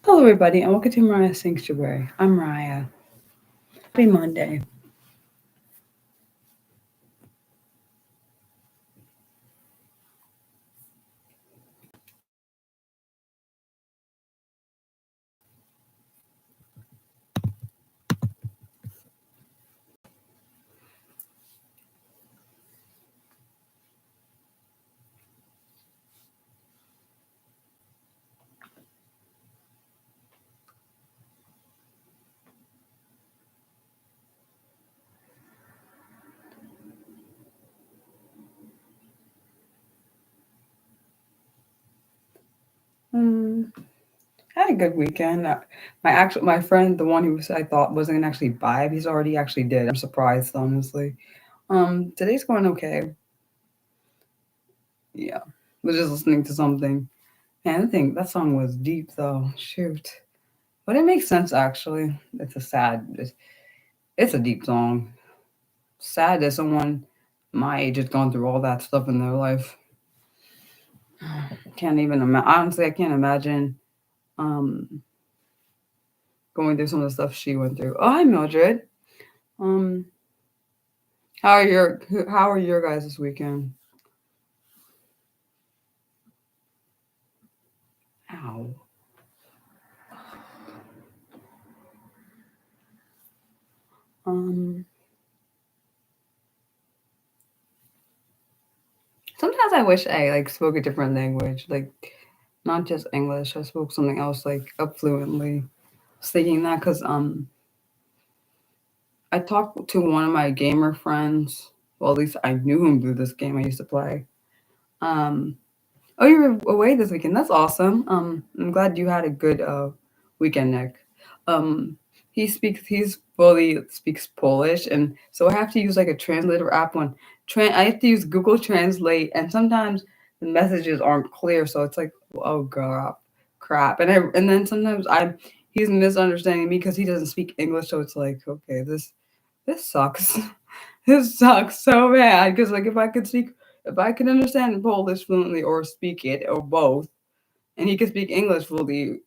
Hello, everybody, and welcome to Mariah's Sanctuary. I'm Mariah. Happy Monday. Um, had a good weekend. My friend, the one who I thought wasn't gonna actually vibe, he's already actually did. I'm surprised, honestly. Today's going okay. Yeah, was just listening to something. And I think that song was deep, though. Shoot, but it makes sense actually. It's a deep song. Sad that someone my age has gone through all that stuff in their life. Can't even imagine. Honestly, I can't imagine um going through some of the stuff she went through. Oh, hi Mildred. Um, how are your guys this weekend? Ow. Um, Sometimes I wish I like spoke a different language, like not just English. I spoke something else like up fluently. I was thinking that because I talked to one of my gamer friends. Well, at least I knew him through this game I used to play. Um, oh, you were away this weekend. That's awesome. I'm glad you had a good weekend, Nick. Um, he's fully speaks Polish, and so I have to use like a translator app when I have to use Google Translate, and sometimes the messages aren't clear, so it's like, oh god, crap. And then sometimes he's misunderstanding me because he doesn't speak English, so it's like, okay, this sucks. This sucks so bad because like if I could understand Polish fluently or speak it or both, and he could speak English fully,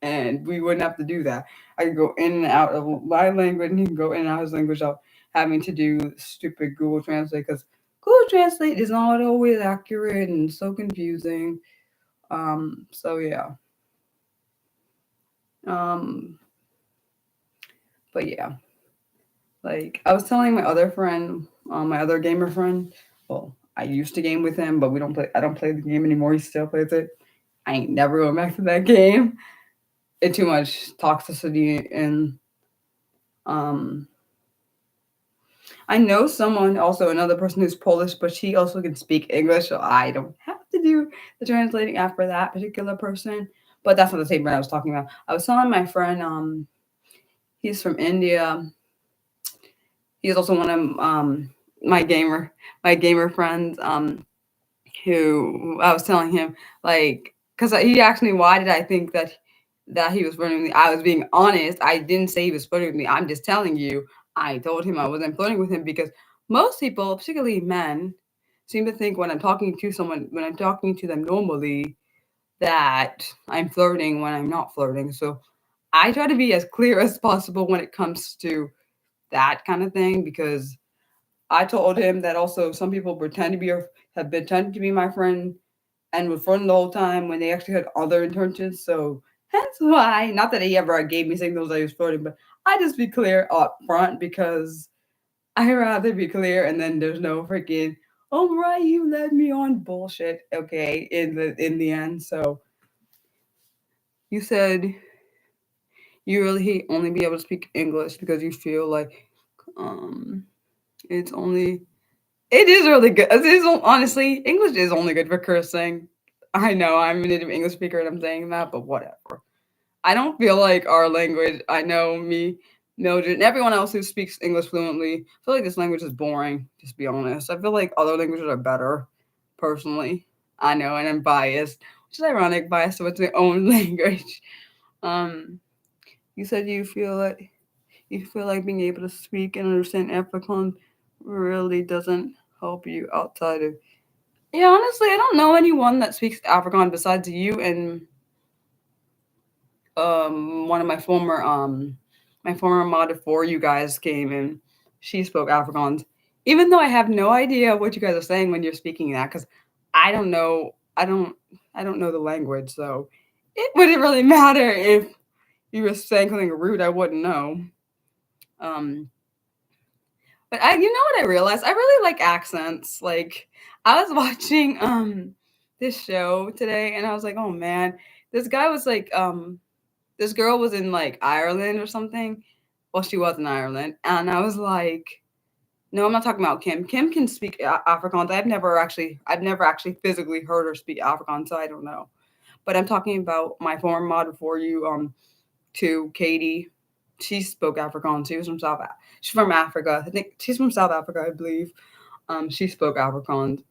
and we wouldn't have to do that. I could go in and out of my language, and he can go in and out of his language without having to do stupid Google Translate because Google Translate is not always accurate and so confusing. So yeah. Um, but yeah, like I was telling my other friend, my other gamer friend. Well, I used to game with him, but we don't play. I don't play the game anymore. He still plays it. I ain't never going back to that game. It's too much toxicity and um I know someone also another person who's Polish, but she also can speak English, so I don't have to do the translating app for that particular person. But that's not the same brand I was talking about. I was telling my friend, he's from India. He's also one of my gamer my gamer friends. Who I was telling him like because he asked me why did I think that he was flirting with me. I was being honest. I didn't say he was flirting with me. I'm just telling you. I told him I wasn't flirting with him because most people, particularly men, seem to think when I'm talking to them normally, that I'm flirting when I'm not flirting. So I try to be as clear as possible when it comes to that kind of thing because I told him that also some people have pretended to be my friend and was friend the whole time when they actually had other intentions. So hence why, not that he ever gave me signals that he was flirting, but I just be clear up front because I rather be clear and then there's no freaking oh right you led me on bullshit. Okay, in the end. So you said you really only be able to speak English because you feel like um it's only it is really good. It is honestly English is only good for cursing. I know I'm a native English speaker and I'm saying that, but whatever. I don't feel like our language. I know me, Mildred, and everyone else who speaks English fluently. I feel like this language is boring. Just to be honest. I feel like other languages are better. Personally, I know, and I'm biased, which is ironic, biased towards my own language. Um, you said you feel like being able to speak and understand Afrikaans really doesn't help you outside of. Yeah, honestly, I don't know anyone that speaks Afrikaans besides you and one of my former mod of 4 you guys came and she spoke Afrikaans. Even though I have no idea what you guys are saying when you're speaking that, because I don't know, I don't know the language, so it wouldn't really matter if you were saying something rude. I wouldn't know. But you know what I realized? I really like accents. Like I was watching this show today, and I was like, oh man, this guy was like this girl was in like Ireland or something. Well, she was in Ireland, and I was like, no, I'm not talking about Kim. Kim can speak Afrikaans. I've never actually physically heard her speak Afrikaans, so I don't know. But I'm talking about my former mod before you, to Katie. She spoke Afrikaans. She's from Africa. I think she's from South Africa, I believe. She spoke Afrikaans.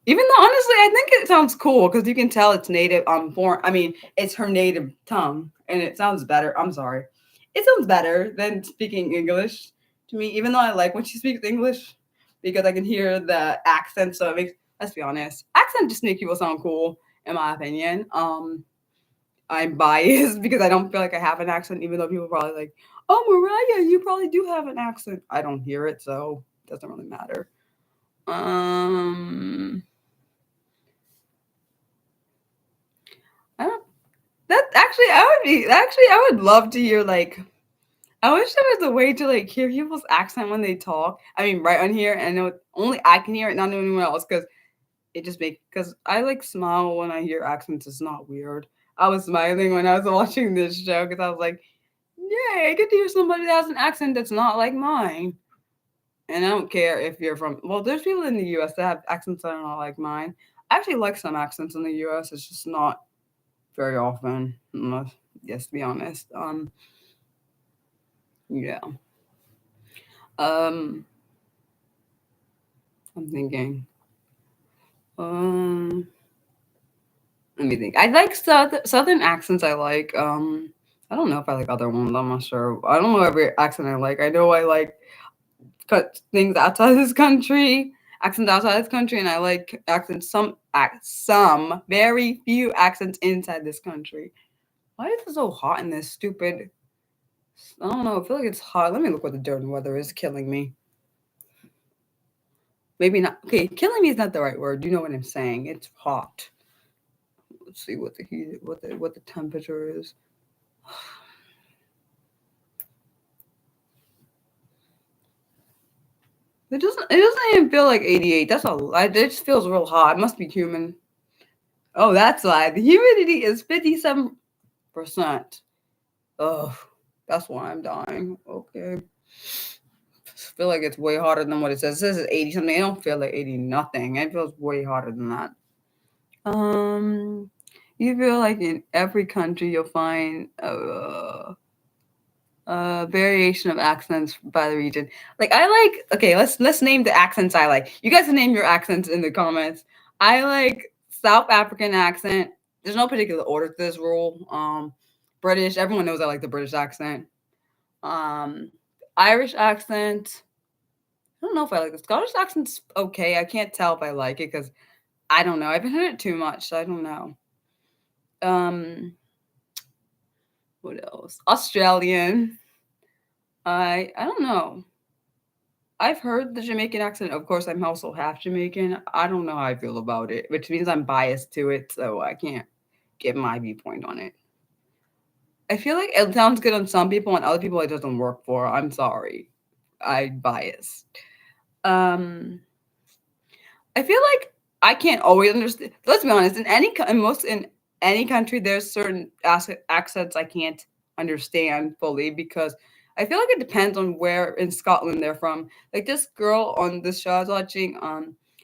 Even though honestly, I think it sounds cool because you can tell it's native. It's her native tongue, and it sounds better. I'm sorry, it sounds better than speaking English to me. Even though I like when she speaks English because I can hear the accent. So it makes. Let's be honest, accent just make people sound cool, in my opinion. I'm biased because I don't feel like I have an accent, even though people are probably like, "Oh, Mariah, you probably do have an accent." I don't hear it, so it doesn't really matter. I don't. That actually, I would love to hear like. I wish there was a way to like hear people's accent when they talk. I mean, right on here, and I know only I can hear it, not anyone else, because because I like smile when I hear accents. It's not weird. I was smiling when I was watching this show because I was like, "Yay! I get to hear somebody that has an accent that's not like mine." And I don't care if you're from. Well, there's people in the U.S. that have accents that are not like mine. I actually like some accents in the U.S. It's just not very often, unless, yes, to be honest. Yeah. Um, I'm thinking. Um, Let me think. I like southern accents. I like. I don't know if I like other ones. I'm not sure. I don't know every accent I like. I know I like things outside this country, accents outside this country, and I like accents. Some very few accents inside this country. Why is it so hot in this stupid? I don't know. I feel like it's hot. Let me look what the Durban weather is. Killing me. Maybe not. Okay, killing me is not the right word. You know what I'm saying? It's hot. Let's see what the heat, what the temperature is. It doesn't even feel like 88. That's a lot. It just feels real hot. It must be humid. Oh, that's why the humidity is 57%. Oh, that's why I'm dying. Okay. I feel like it's way hotter than what it says. It says it's 80 something. I don't feel like 80 nothing. It feels way hotter than that. Um, you feel like in every country you'll find a variation of accents by the region. Like I like. Okay, let's name the accents I like. You guys can name your accents in the comments. I like South African accent. There's no particular order to this rule. British. Everyone knows I like the British accent. Um, Irish accent. I don't know if I like the Scottish accent's okay. I can't tell if I like it because I don't know. I haven't heard it too much, so I don't know. Um, what else? Australian. I don't know. I've heard the Jamaican accent. Of course, I'm also half Jamaican. I don't know how I feel about it, which means I'm biased to it, so I can't give my viewpoint on it. I feel like it sounds good on some people, and other people it doesn't work for. I'm sorry. I'm biased. Um, I feel like I can't always understand. Let's be honest. In any country, there's certain accents I can't understand fully because I feel like it depends on where in Scotland they're from. Like this girl on this show I was watching,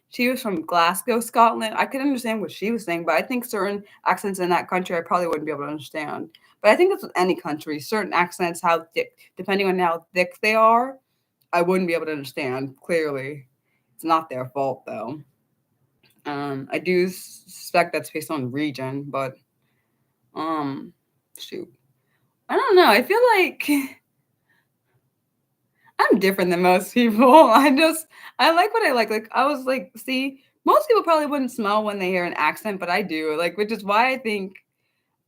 she was from Glasgow, Scotland. I could understand what she was saying, but I think certain accents in that country I probably wouldn't be able to understand. But I think that's with any country. Certain accents, how thick, depending on how thick they are, I wouldn't be able to understand clearly. It's not their fault though. I do suspect that's based on region, but um, shoot, I don't know. I feel like I'm different than most people. I like what I like. Like I was like, see, most people probably wouldn't smile when they hear an accent, but I do. Like, which is why I think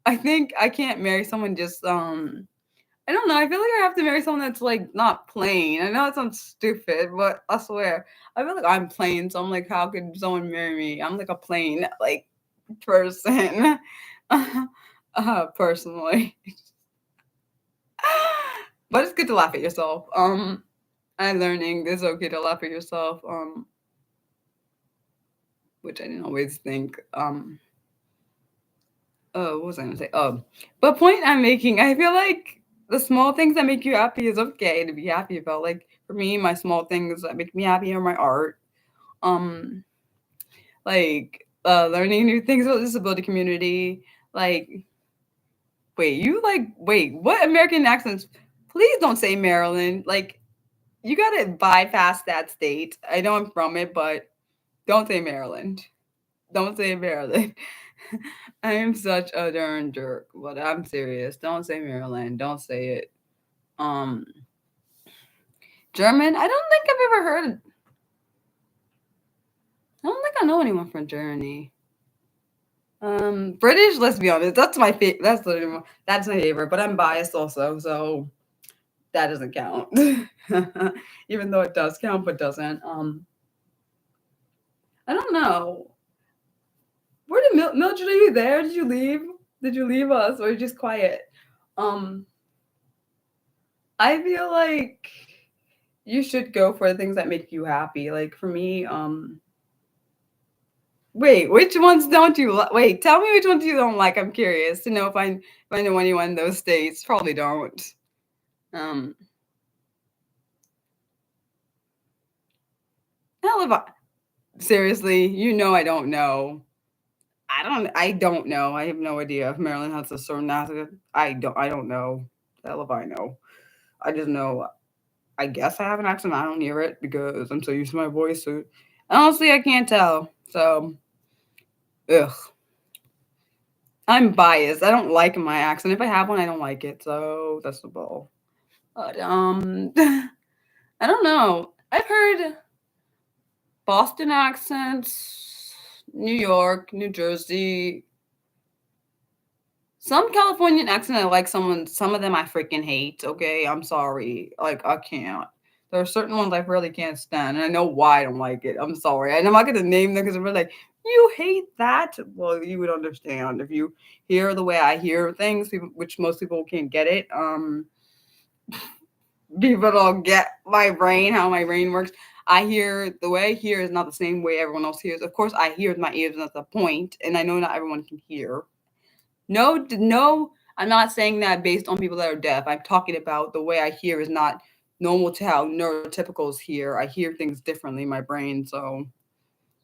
I think I can't marry someone just I don't know. I feel like I have to marry someone that's like not plain. I know it sounds stupid, but I swear I feel like I'm plain. So I'm like, how could someone marry me? I'm like a plain like person, personally. But it's good to laugh at yourself. I'm learning it's okay to laugh at yourself. Which I didn't always think. Oh, what was I gonna say? But point I'm making, I feel like the small things that make you happy is okay to be happy about. Like for me, my small things that make me happy are my art. Um, like learning new things about the disability community. Like, wait, what American accents? Please don't say Maryland. Like, you gotta bypass that state. I know I'm from it, but don't say Maryland. Don't say Maryland. I am such a darn jerk, but I'm serious. Don't say Maryland. Don't say it. Um, German. I don't think I've ever heard. I don't think I know anyone from Germany. British. Let's be honest. That's my favorite. That's my favorite. But I'm biased also, so that doesn't count. Even though it does count, but doesn't. I don't know. Where did Mildred? Are you there? Did you leave? Did you leave us, or are you just quiet? Um, I feel like you should go for the things that make you happy. Like for me, wait, which ones don't you like? Wait, tell me which ones you don't like. I'm curious to know if I know anyone in those states. Probably don't. Um, hell, if I seriously, I don't know. I don't know. I have no idea if Maryland has a certain accent. I don't know. Hell if I know. I just know I guess I have an accent. I don't hear it because I'm so used to my voice. So honestly, I can't tell. So, ugh, I'm biased. I don't like my accent. If I have one, I don't like it. So that's the ball. But I don't know. I've heard Boston accents, New York, New Jersey, some Californian accent I like. Some of them I freaking hate. Okay, I'm sorry. Like I can't. There are certain ones I really can't stand, and I know why I don't like it. I'm sorry, and I'm not gonna name them because I'm really like, you hate that. Well, you would understand if you hear the way I hear things, which most people can't get it. People don't get my brain, how my brain works. I hear the way I hear is not the same way everyone else hears. Of course, I hear with my ears, and that's the point, and I know not everyone can hear. No, no, I'm not saying that based on people that are deaf. I'm talking about the way I hear is not normal to how neurotypicals hear. I hear things differently in my brain, so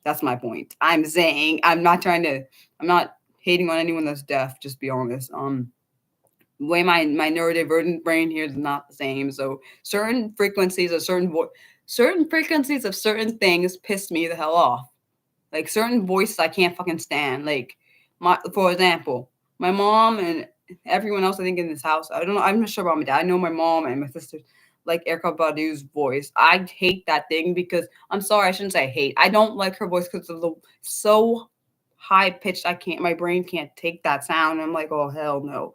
that's my point. I'm saying I'm not hating on anyone that's deaf, just be honest. The way my neurodivergent brain hears is not the same. So certain frequencies of certain things piss me the hell off. Like certain voices I can't fucking stand. Like for example, my mom and everyone else I think in this house. I don't know. I'm not sure about my dad. I know my mom and my sister like Erica Badu's voice. I hate that thing because I'm sorry, I shouldn't say hate. I don't like her voice because of the so high pitched. I can't. My brain can't take that sound. I'm like, oh hell no.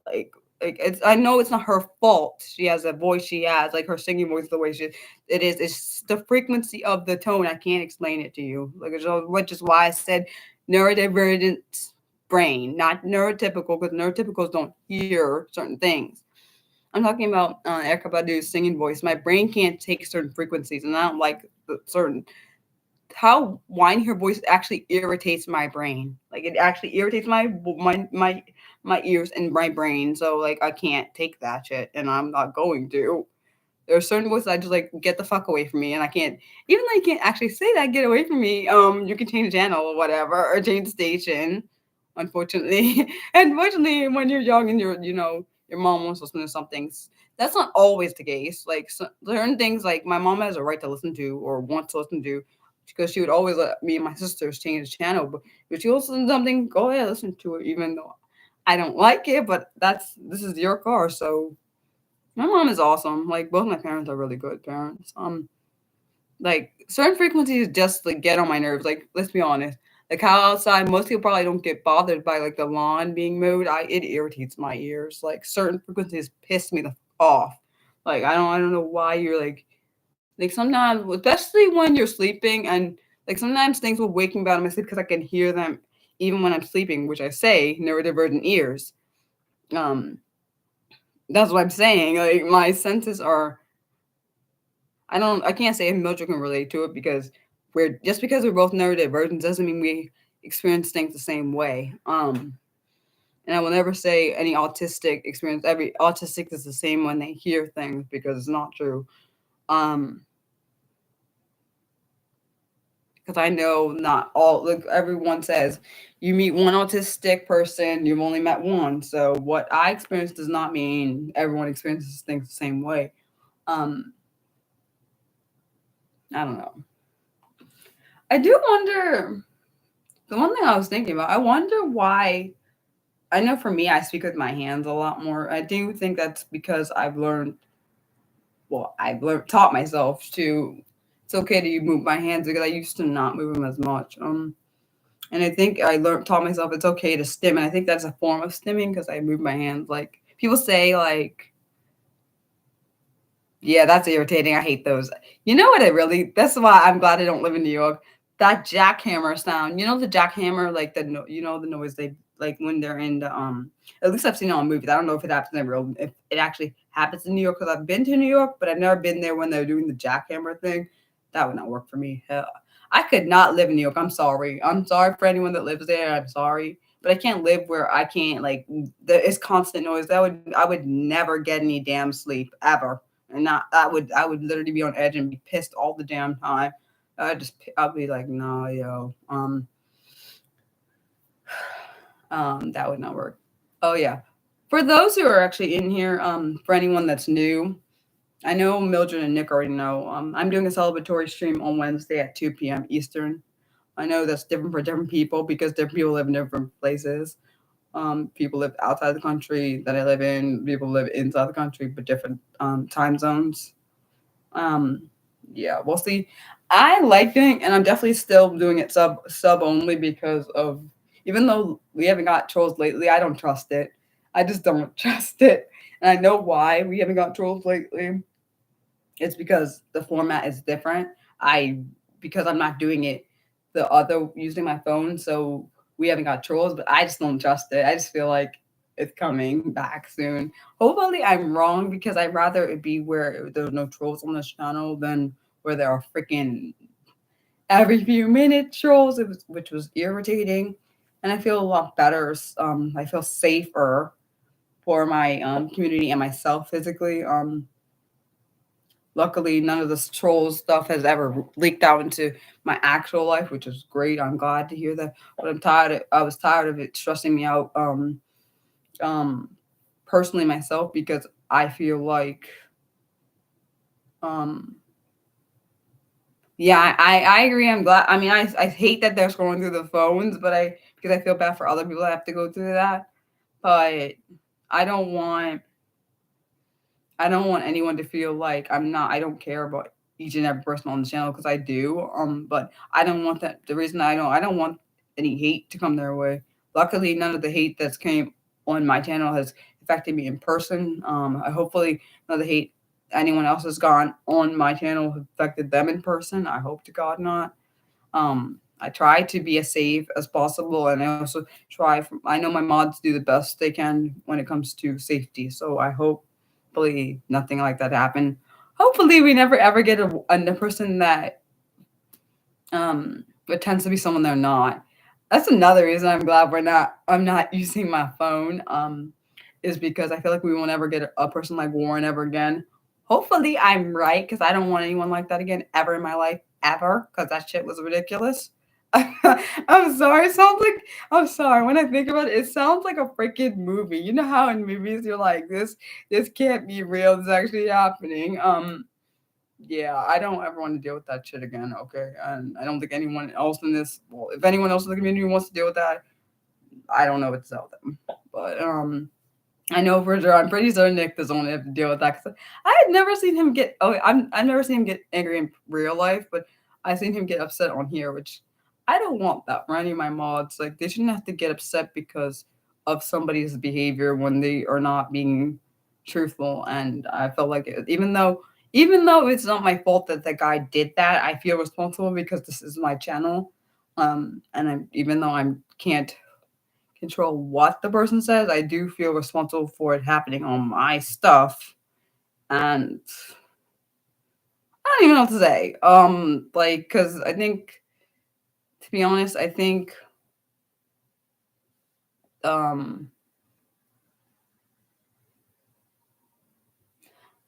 Like it's I know it's not her fault. She has a voice she has, like her singing voice the way it is. It's the frequency of the tone. I can't explain it to you. Like which is why I said neurodivergent brain, not neurotypical, because neurotypicals don't hear certain things. I'm talking about Erica Badu's singing voice. My brain can't take certain frequencies, and I don't like the certain how whiny her voice actually irritates my brain. Like it actually irritates my ears and my brain. So like I can't take that shit, and I'm not going to. There are certain voices I just like get the fuck away from me, and I can't. Even though I can't actually say that, get away from me. You can change the channel or whatever, or change the station. Unfortunately, unfortunately, when you're young and your mom wants to listen to something, that's not always the case. Like certain things, like my mom has a right to listen to or want to listen to, because she would always let me and my sisters change the channel. But if she wants to listen to something, go ahead, listen to it, even though I don't like it. But this is your car, so my mom is awesome. Like both my parents are really good parents. Like certain frequencies just like get on my nerves. Like let's be honest. Like how outside, most people probably don't get bothered by like the lawn being mowed. It irritates my ears. Like certain frequencies piss me the off. Like I don't know why you're like sometimes, especially when you're sleeping, and like sometimes things will wake me out of my sleep because I can hear them even when I'm sleeping, which I say neurodivergent ears. Um, that's what I'm saying. Like my senses are. I can't say if Mildred can relate to it because we're just because we're both neurodivergent doesn't mean we experience things the same way. And I will never say any autistic experience. Every autistic is the same when they hear things because it's not true. Um, because I know not all, like everyone says, you meet one autistic person, you've only met one. So what I experience does not mean everyone experiences things the same way. Um, I don't know. I do wonder. The one thing I was thinking about, I wonder why. I know for me, I speak with my hands a lot more. I do think that's because I've learned. Well, taught myself to. It's okay to move my hands because I used to not move them as much. And I think taught myself it's okay to stim, and I think that's a form of stimming because I move my hands. Like people say, like, yeah, that's irritating. I hate those. You know what? That's why I'm glad I don't live in New York. That jackhammer sound. You know the jackhammer, like the noise they like when they're in the At least I've seen it on movies. I don't know if it happens in real. If it actually happens in New York, because I've been to New York, but I've never been there when they're doing the jackhammer thing. That would not work for me. Hell, I could not live in New York. I'm sorry. I'm sorry for anyone that lives there. I'm sorry, but I can't live where I can't like it's constant noise. I would never get any damn sleep ever, and not I would literally be on edge and be pissed all the damn time. I'll be like, no, yo, that would not work. Oh yeah, for those who are actually in here, for anyone that's new, I know Mildred and Nick already know. I'm doing a celebratory stream on Wednesday at 2 p.m. Eastern. I know that's different for different people because different people live in different places. People live outside the country that I live in. People live inside the country, but different time zones. Um, yeah, we'll see. I like doing, and I'm definitely still doing it sub only because of even though we haven't got trolls lately, I don't trust it. I just don't trust it, and I know why we haven't got trolls lately. It's because the format is different. I because I'm not doing it the other using my phone, so we haven't got trolls, but I just don't trust it. I just feel like it's coming back soon. Hopefully I'm wrong because I'd rather it be where there's no trolls on this channel than where there are freaking every few minutes trolls, which was irritating. And I feel a lot better. I feel safer for my community and myself physically. Luckily, none of this troll stuff has ever leaked out into my actual life, which is great. I'm glad to hear that. But I was tired of it stressing me out, um, personally myself because I feel like, um, yeah, I agree. I'm glad. I mean, I hate that they're scrolling through the phones, but because I feel bad for other people that have to go through that. But I don't want I don't want anyone to feel like I don't care about each and every person on the channel because I do. But I don't want that. The reason I don't want any hate to come their way. Luckily, none of the hate that's came on my channel has affected me in person. I hopefully none of the hate anyone else has gone on my channel affected them in person. I hope to God not. I try to be as safe as possible, and I also I know my mods do the best they can when it comes to safety. So I hope, hopefully, nothing like that happen. Hopefully, we never ever get a person that pretends to be someone they're not. That's another reason I'm glad I'm not using my phone. Is because I feel like we won't ever get a person like Warren ever again. Hopefully, I'm right because I don't want anyone like that again ever in my life ever because that shit was ridiculous. I'm sorry. I'm sorry. When I think about it, it sounds like a freaking movie. You know how in movies you're like, this can't be real. This is actually happening. Yeah, I don't ever want to deal with that shit again. Okay, and I don't think anyone else in this. Well, if anyone else in the community wants to deal with that, I don't know what to tell them. But I know for sure. I'm pretty sure Nick doesn't want to have to deal with that because I had never seen him get. Oh, I've never seen him get angry in real life, but I've seen him get upset on here, which I don't want that for any of my mods. Like they shouldn't have to get upset because of somebody's behavior when they are not being truthful. And I felt like even though it's not my fault that the guy did that, I feel responsible because this is my channel. And even though I can't control what the person says, I do feel responsible for it happening on my stuff. And I don't even know what to say. Like, because I think, to be honest, I think um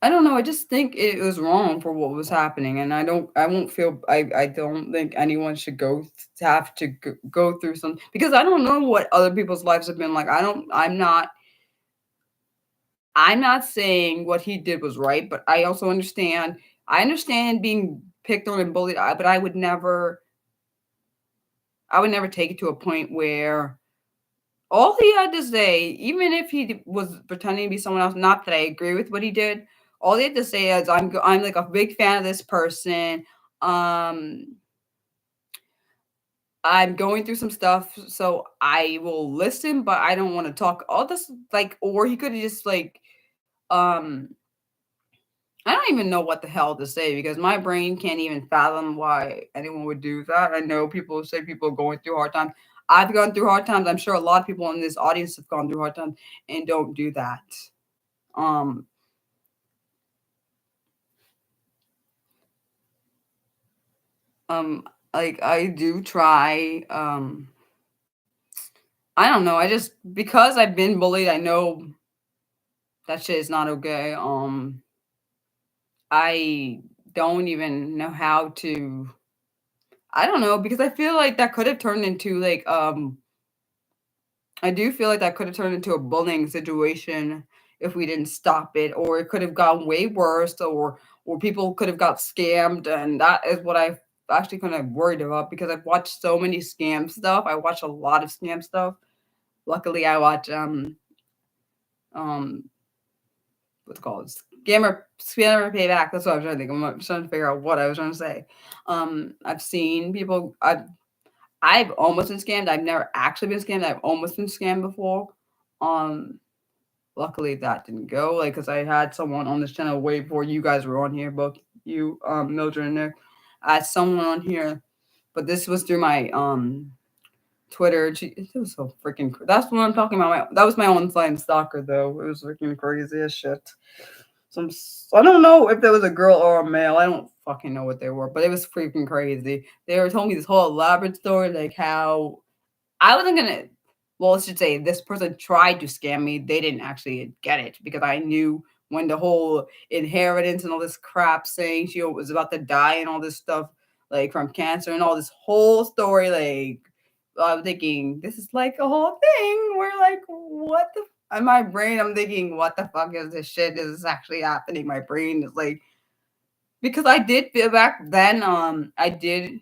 I don't know. I just think it was wrong for what was happening, and I won't feel. I don't think anyone should have to go through some because I don't know what other people's lives have been like. I don't. I'm not saying what he did was right, but I also understand. I understand being picked on and bullied, but I would never take it to a point where all he had to say, even if he was pretending to be someone else, not that I agree with what he did, all he had to say is, I'm like a big fan of this person. Um, I'm going through some stuff, so I will listen, but I don't want to talk. All this, like, or he could have just like, um, I don't even know what the hell to say because my brain can't even fathom why anyone would do that. I know people say people are going through hard times. I've gone through hard times. I'm sure a lot of people in this audience have gone through hard times and don't do that. Um, like I do try. I don't know. I just because I've been bullied, I know that shit is not okay. I don't even know how to. I don't know because I feel like that could have turned into like I do feel like that could have turned into a bullying situation if we didn't stop it, or it could have gone way worse, or people could have got scammed, and that is what I actually kind of worried about because I've watched so many scam stuff. I watch a lot of scam stuff. Luckily, I watch um what's it called scammer payback. That's what I was trying to think. I'm trying to figure out what I was trying to say. I've seen people. I've almost been scammed. I've never actually been scammed. I've almost been scammed before. Um, Luckily that didn't go. Like, cause I had someone on this channel way before you guys were on here, both you, Mildred and Nick. I had someone on here, but this was through my Twitter. It was so freaking. That's what I'm talking about. That was my online stalker though. It was freaking crazy as shit. Some I don't know if there was a girl or a male. I don't fucking know what they were, but it was freaking crazy. They were telling me this whole elaborate story, like how I wasn't gonna. Well, let's just say this person tried to scam me. They didn't actually get it because I knew when the whole inheritance and all this crap saying she was about to die and all this stuff, like from cancer and all this whole story. Like I'm thinking this is like a whole thing. We're like, what the? In my brain, I'm thinking, what the fuck is this shit? Is this actually happening? My brain is like because I did feel back then. I did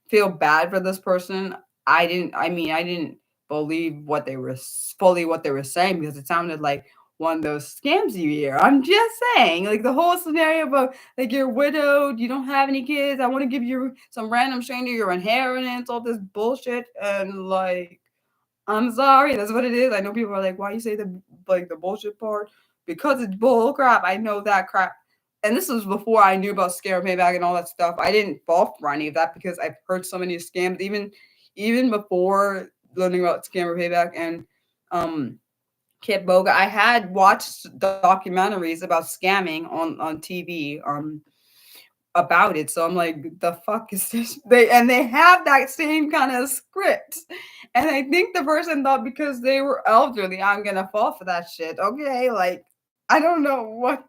feel bad for this person. I didn't believe what they were fully what they were saying because it sounded like one of those scams you hear. I'm just saying, like the whole scenario about like you're widowed, you don't have any kids, I want to give you some random stranger your inheritance, all this bullshit, and like I'm sorry, that's what it is. I know people are like, why you say the bullshit part? Because it's bull crap. I know that crap. And this was before I knew about scam payback and all that stuff. I didn't fall for any of that because I've heard so many scams, even before learning about scammer payback and Kit Boga. I had watched documentaries about scamming on TV. About it. So I'm like, the fuck is this? They have that same kind of script. And I think the person thought because they were elderly, I'm gonna fall for that shit. Okay, like I don't know what.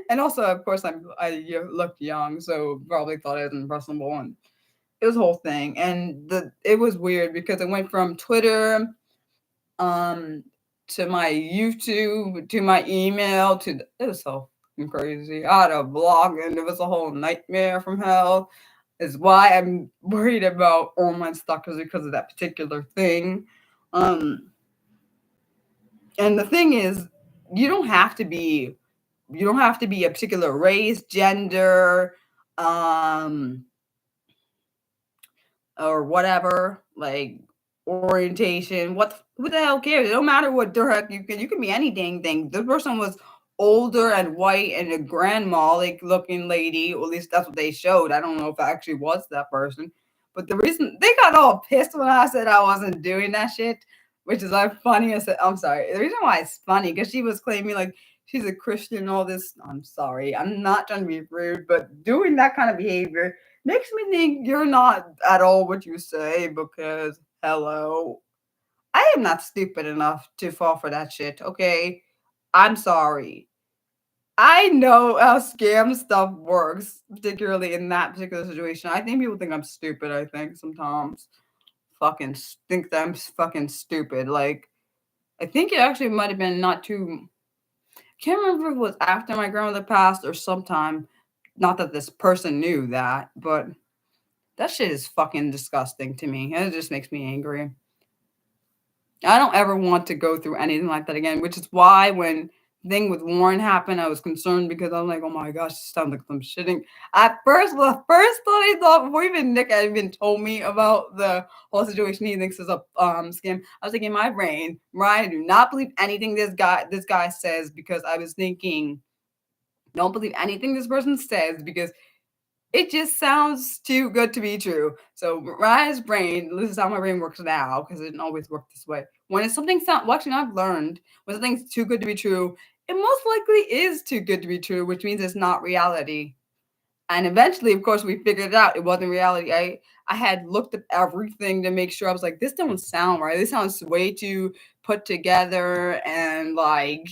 And also, of course, looked young, so probably thought I was impressionable, and it was a whole thing. And it was weird because it went from Twitter, um, to my YouTube, to my email, it was so crazy. I had a blog and it was a whole nightmare from hell. Is why I'm worried about online stalkers because of that particular thing. Um, and the thing is, you don't have to be you don't have to be a particular race, gender, um, or whatever, like orientation. Who the hell cares? It don't matter what the heck you can be any dang thing. This person was older and white and a grandma like looking lady, or at least that's what they showed. I don't know if it actually was that person. But the reason they got all pissed when I said I wasn't doing that shit, which is like funny. I said, I'm sorry. The reason why it's funny because she was claiming like she's a Christian and all this. I'm sorry. I'm not trying to be rude, but doing that kind of behavior makes me think you're not at all what you say because hello, I am not stupid enough to fall for that shit. Okay, I'm sorry. I know how scam stuff works, particularly in that particular situation. I think people think I'm stupid. I think sometimes fucking think that I'm fucking stupid. Like I think it actually might have been not too. Can't remember if it was after my grandmother passed or sometime. Not that this person knew that, but that shit is fucking disgusting to me. And it just makes me angry. I don't ever want to go through anything like that again, which is why when the thing with Warren happened, I was concerned because I'm like, oh my gosh, this sounds like I'm shitting. At first, the first thought I thought before even Nick had even told me about the whole situation, he thinks is a scam. I was thinking in my brain, Ryan, I do not believe anything this guy says because I was thinking, don't believe anything this person says because it just sounds too good to be true. So Mariah's brain, this is how my brain works now, because it didn't always work this way. When it's something sound well, actually I've learned when something's too good to be true, it most likely is too good to be true, which means it's not reality. And eventually, of course, we figured it out. It wasn't reality. I had looked at everything to make sure I was like, this don't sound right. This sounds way too put together and like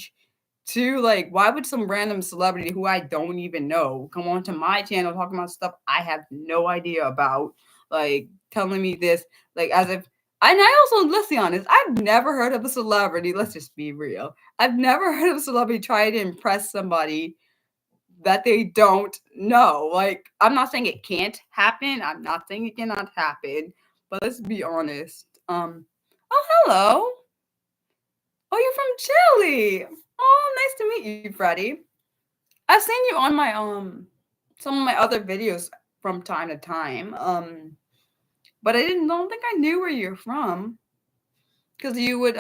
too like why would some random celebrity who I don't even know come onto my channel talking about stuff I have no idea about, like telling me this, like as if and I also let's be honest, I've never heard of a celebrity, let's just be real. I've never heard of a celebrity try to impress somebody that they don't know. Like, I'm not saying it can't happen. I'm not saying it cannot happen. But let's be honest. Oh, hello. Oh, you're from Chile. Oh, nice to meet you, Freddie. I've seen you on my some of my other videos from time to time. But I didn't don't think I knew where you're from because you would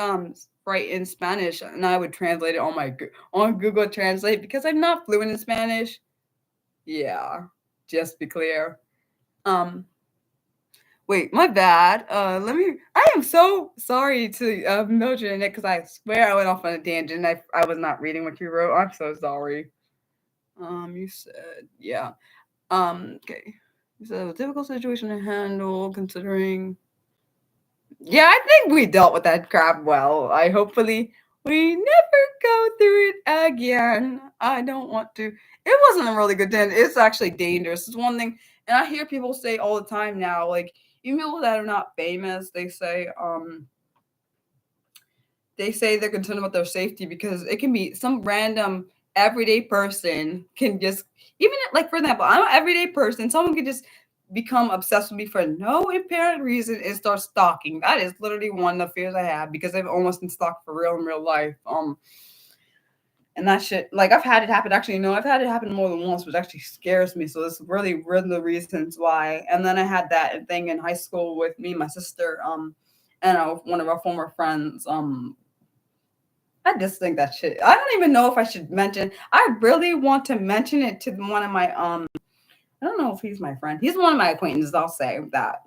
write in Spanish and I would translate it on my on Google Translate because I'm not fluent in Spanish. Yeah, just be clear. Um, wait, my bad. Let me. I am so sorry to Mildred and Nick because I swear I went off on a tangent. I was not reading what you wrote. I'm so sorry. You said yeah. Okay. You said it was a difficult situation to handle considering. Yeah, I think we dealt with that crap well. I hopefully we never go through it again. I don't want to. It wasn't a really good day. It's actually dangerous. It's one thing, and I hear people say all the time now, like even people that are not famous, they say they're concerned about their safety because it can be some random everyday person can just even like for example, I'm an everyday person. Someone can just become obsessed with me for no apparent reason and start stalking. That is literally one of the fears I have because I've almost been stalked for real in real life. And that shit, like I've had it happen. Actually, no, I've had it happen more than once, which actually scares me. So it's really one of the reasons why. And then I had that thing in high school with me, and my sister, and one of our former friends, I just think that shit. I don't even know if I should mention. I really want to mention it to one of my I don't know if he's my friend. He's one of my acquaintances. I'll say that.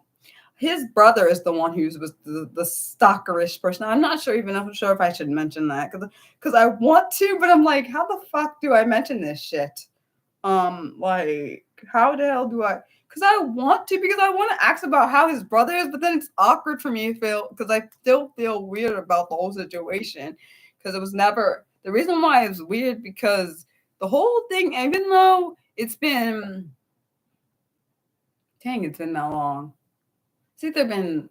His brother is the one who was the stalkerish person. I'm not sure even sure if I should mention that because I want to, but I'm like, how the fuck do I mention this shit? Like, how the hell do I? Because I want to, because I want to ask about how his brother is, but then it's awkward for me to feel because I still feel weird about the whole situation because it was never the reason why it was weird because the whole thing, even though it's been, dang, it's been that long. It's either been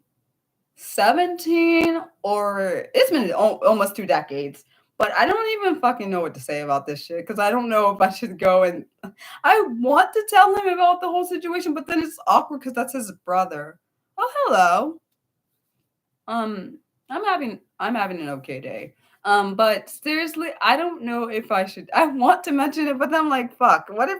17 or it's been almost 2 decades. But I don't even fucking know what to say about this shit because I don't know if I should go and I want to tell him about the whole situation, but then it's awkward because that's his brother. Oh, hello. Um, I'm having an okay day. But seriously, I don't know if I should. I want to mention it, but then I'm like, fuck. What if?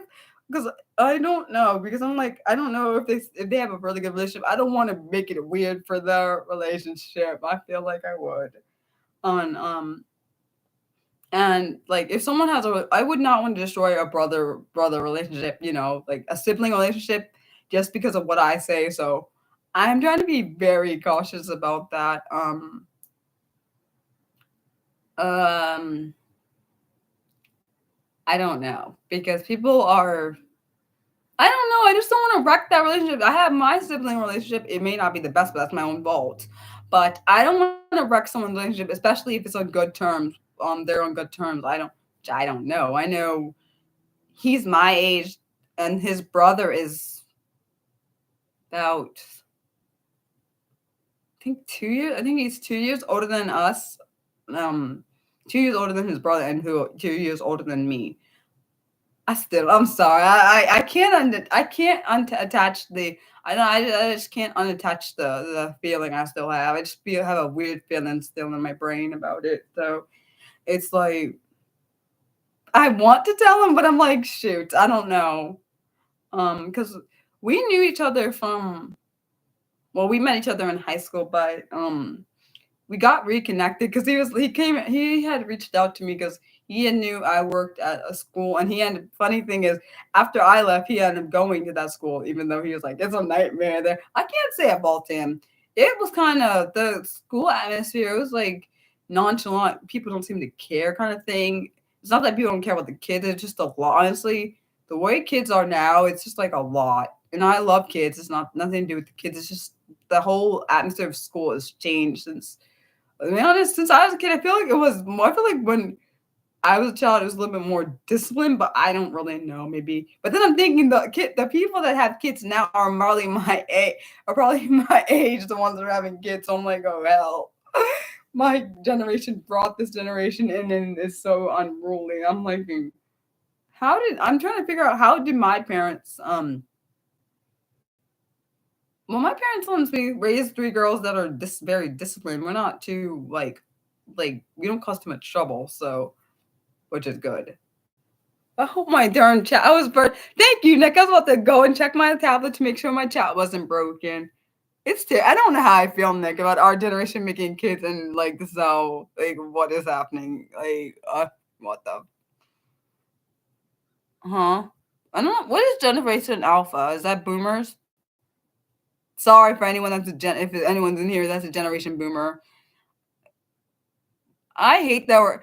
because I don't know, because I'm like, I don't know if they have a really good relationship. I don't want to make it weird for their relationship. I feel like I would. On And like if someone has I would not want to destroy a brother relationship, like a sibling relationship just because of what I say. So I'm trying to be very cautious about that. Um I don't know, because people are, I don't know, I just don't want to wreck that relationship. I have my sibling relationship. It may not be the best, but that's my own fault. But I don't want to wreck someone's relationship, especially if it's on good terms. They're on good terms. I don't know. I know he's my age and his brother is about, I think he's 2 years older than us. Um 2 years older than his brother, and who 2 years older than me. I'm sorry. I can't attach the, I just can't unattach the feeling I still have. I just have a weird feeling still in my brain about it. So it's like I want to tell him, but I'm like, shoot, I don't know. Because we knew each other from, well, we met each other in high school, but we got reconnected because he had reached out to me because he knew I worked at a school, and funny thing is, after I left, he ended up going to that school, even though he was like, it's a nightmare there. I can't say about him. It was kind of the school atmosphere. It was like nonchalant. People don't seem to care kind of thing. It's not that people don't care about the kids. It's just a lot. Honestly, the way kids are now, it's just like a lot. And I love kids. It's not nothing to do with the kids. It's just the whole atmosphere of school has changed since, to be honest, since I was a kid. I feel like it was more, I feel like when I was a child, it was a little bit more disciplined, but I don't really know, maybe. But then I'm thinking the people that have kids now are probably my age, the ones that are having kids. So I'm like, oh hell, my generation brought this generation in, and it's so unruly. I'm like, I'm trying to figure out, how did my parents well, my parents let me raise three girls that are very disciplined. We're not too like we don't cause too much trouble, so which is good. Oh my darn chat! I was burnt. Thank you, Nick. I was about to go and check my tablet to make sure my chat wasn't broken. I don't know how I feel, Nick, about our generation making kids, and like this is how, like, what is happening. Like, what the, huh? I don't know. What is Generation Alpha? Is that boomers? Sorry for anyone if anyone's in here that's a generation boomer. I hate that we're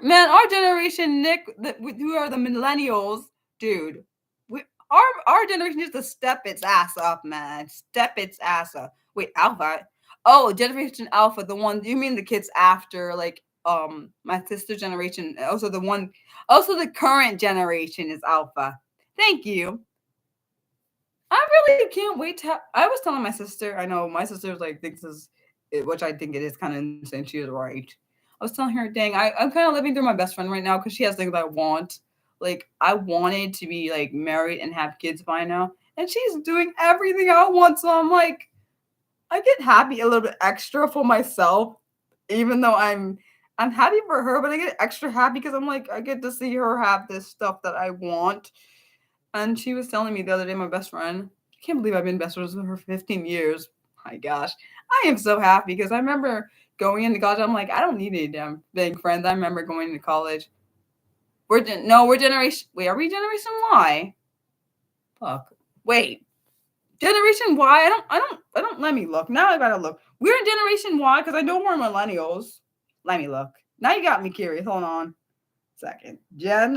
man, our generation, Nick, who are the millennials, dude. We our generation needs to step its ass up, man. Step its ass up. Wait, Alpha. Oh, Generation Alpha, the one, you mean the kids after, like, my sister generation. Also the current generation is Alpha. Thank you. I really can't wait to I was telling my sister, I know my sister's like thinks this, which I think it is kind of insane. She is right. I was telling her, dang, I'm kind of living through my best friend right now because she has things I want. Like, I wanted to be like married and have kids by now, and she's doing everything I want. So I'm like, I get happy a little bit extra for myself, even though I'm happy for her, but I get extra happy because I'm like, I get to see her have this stuff that I want. And she was telling me the other day, my best friend, I can't believe I've been best friends with her for 15 years. My gosh. I am so happy because I remember going into college. I'm like, I don't need any damn big friends. I remember going into college. We're generation. Wait, are we Generation Y? Fuck. Wait. Generation Y? I don't, let me look. Now I gotta look. We're in Generation Y because I know we're millennials. Let me look. Now you got me curious. Hold on. Second. Gen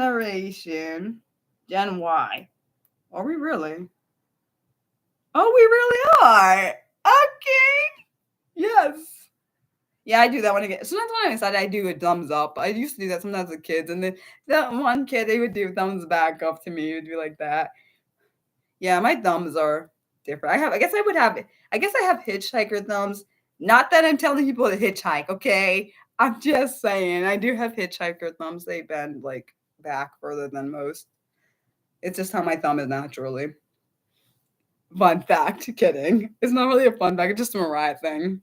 Y. Are we really? Oh, we really are. Okay. Yes. Yeah, I do that when I get. Sometimes when I'm excited, I do a thumbs up. I used to do that sometimes with kids, and then that one kid, they would do thumbs back up to me. It would be like that. Yeah, my thumbs are different. I guess I would have. I guess I have hitchhiker thumbs. Not that I'm telling people to hitchhike. Okay, I'm just saying I do have hitchhiker thumbs. They bend like back further than most. It's just how my thumb is naturally. Fun fact. Kidding. It's not really a fun fact. It's just a Mariah thing.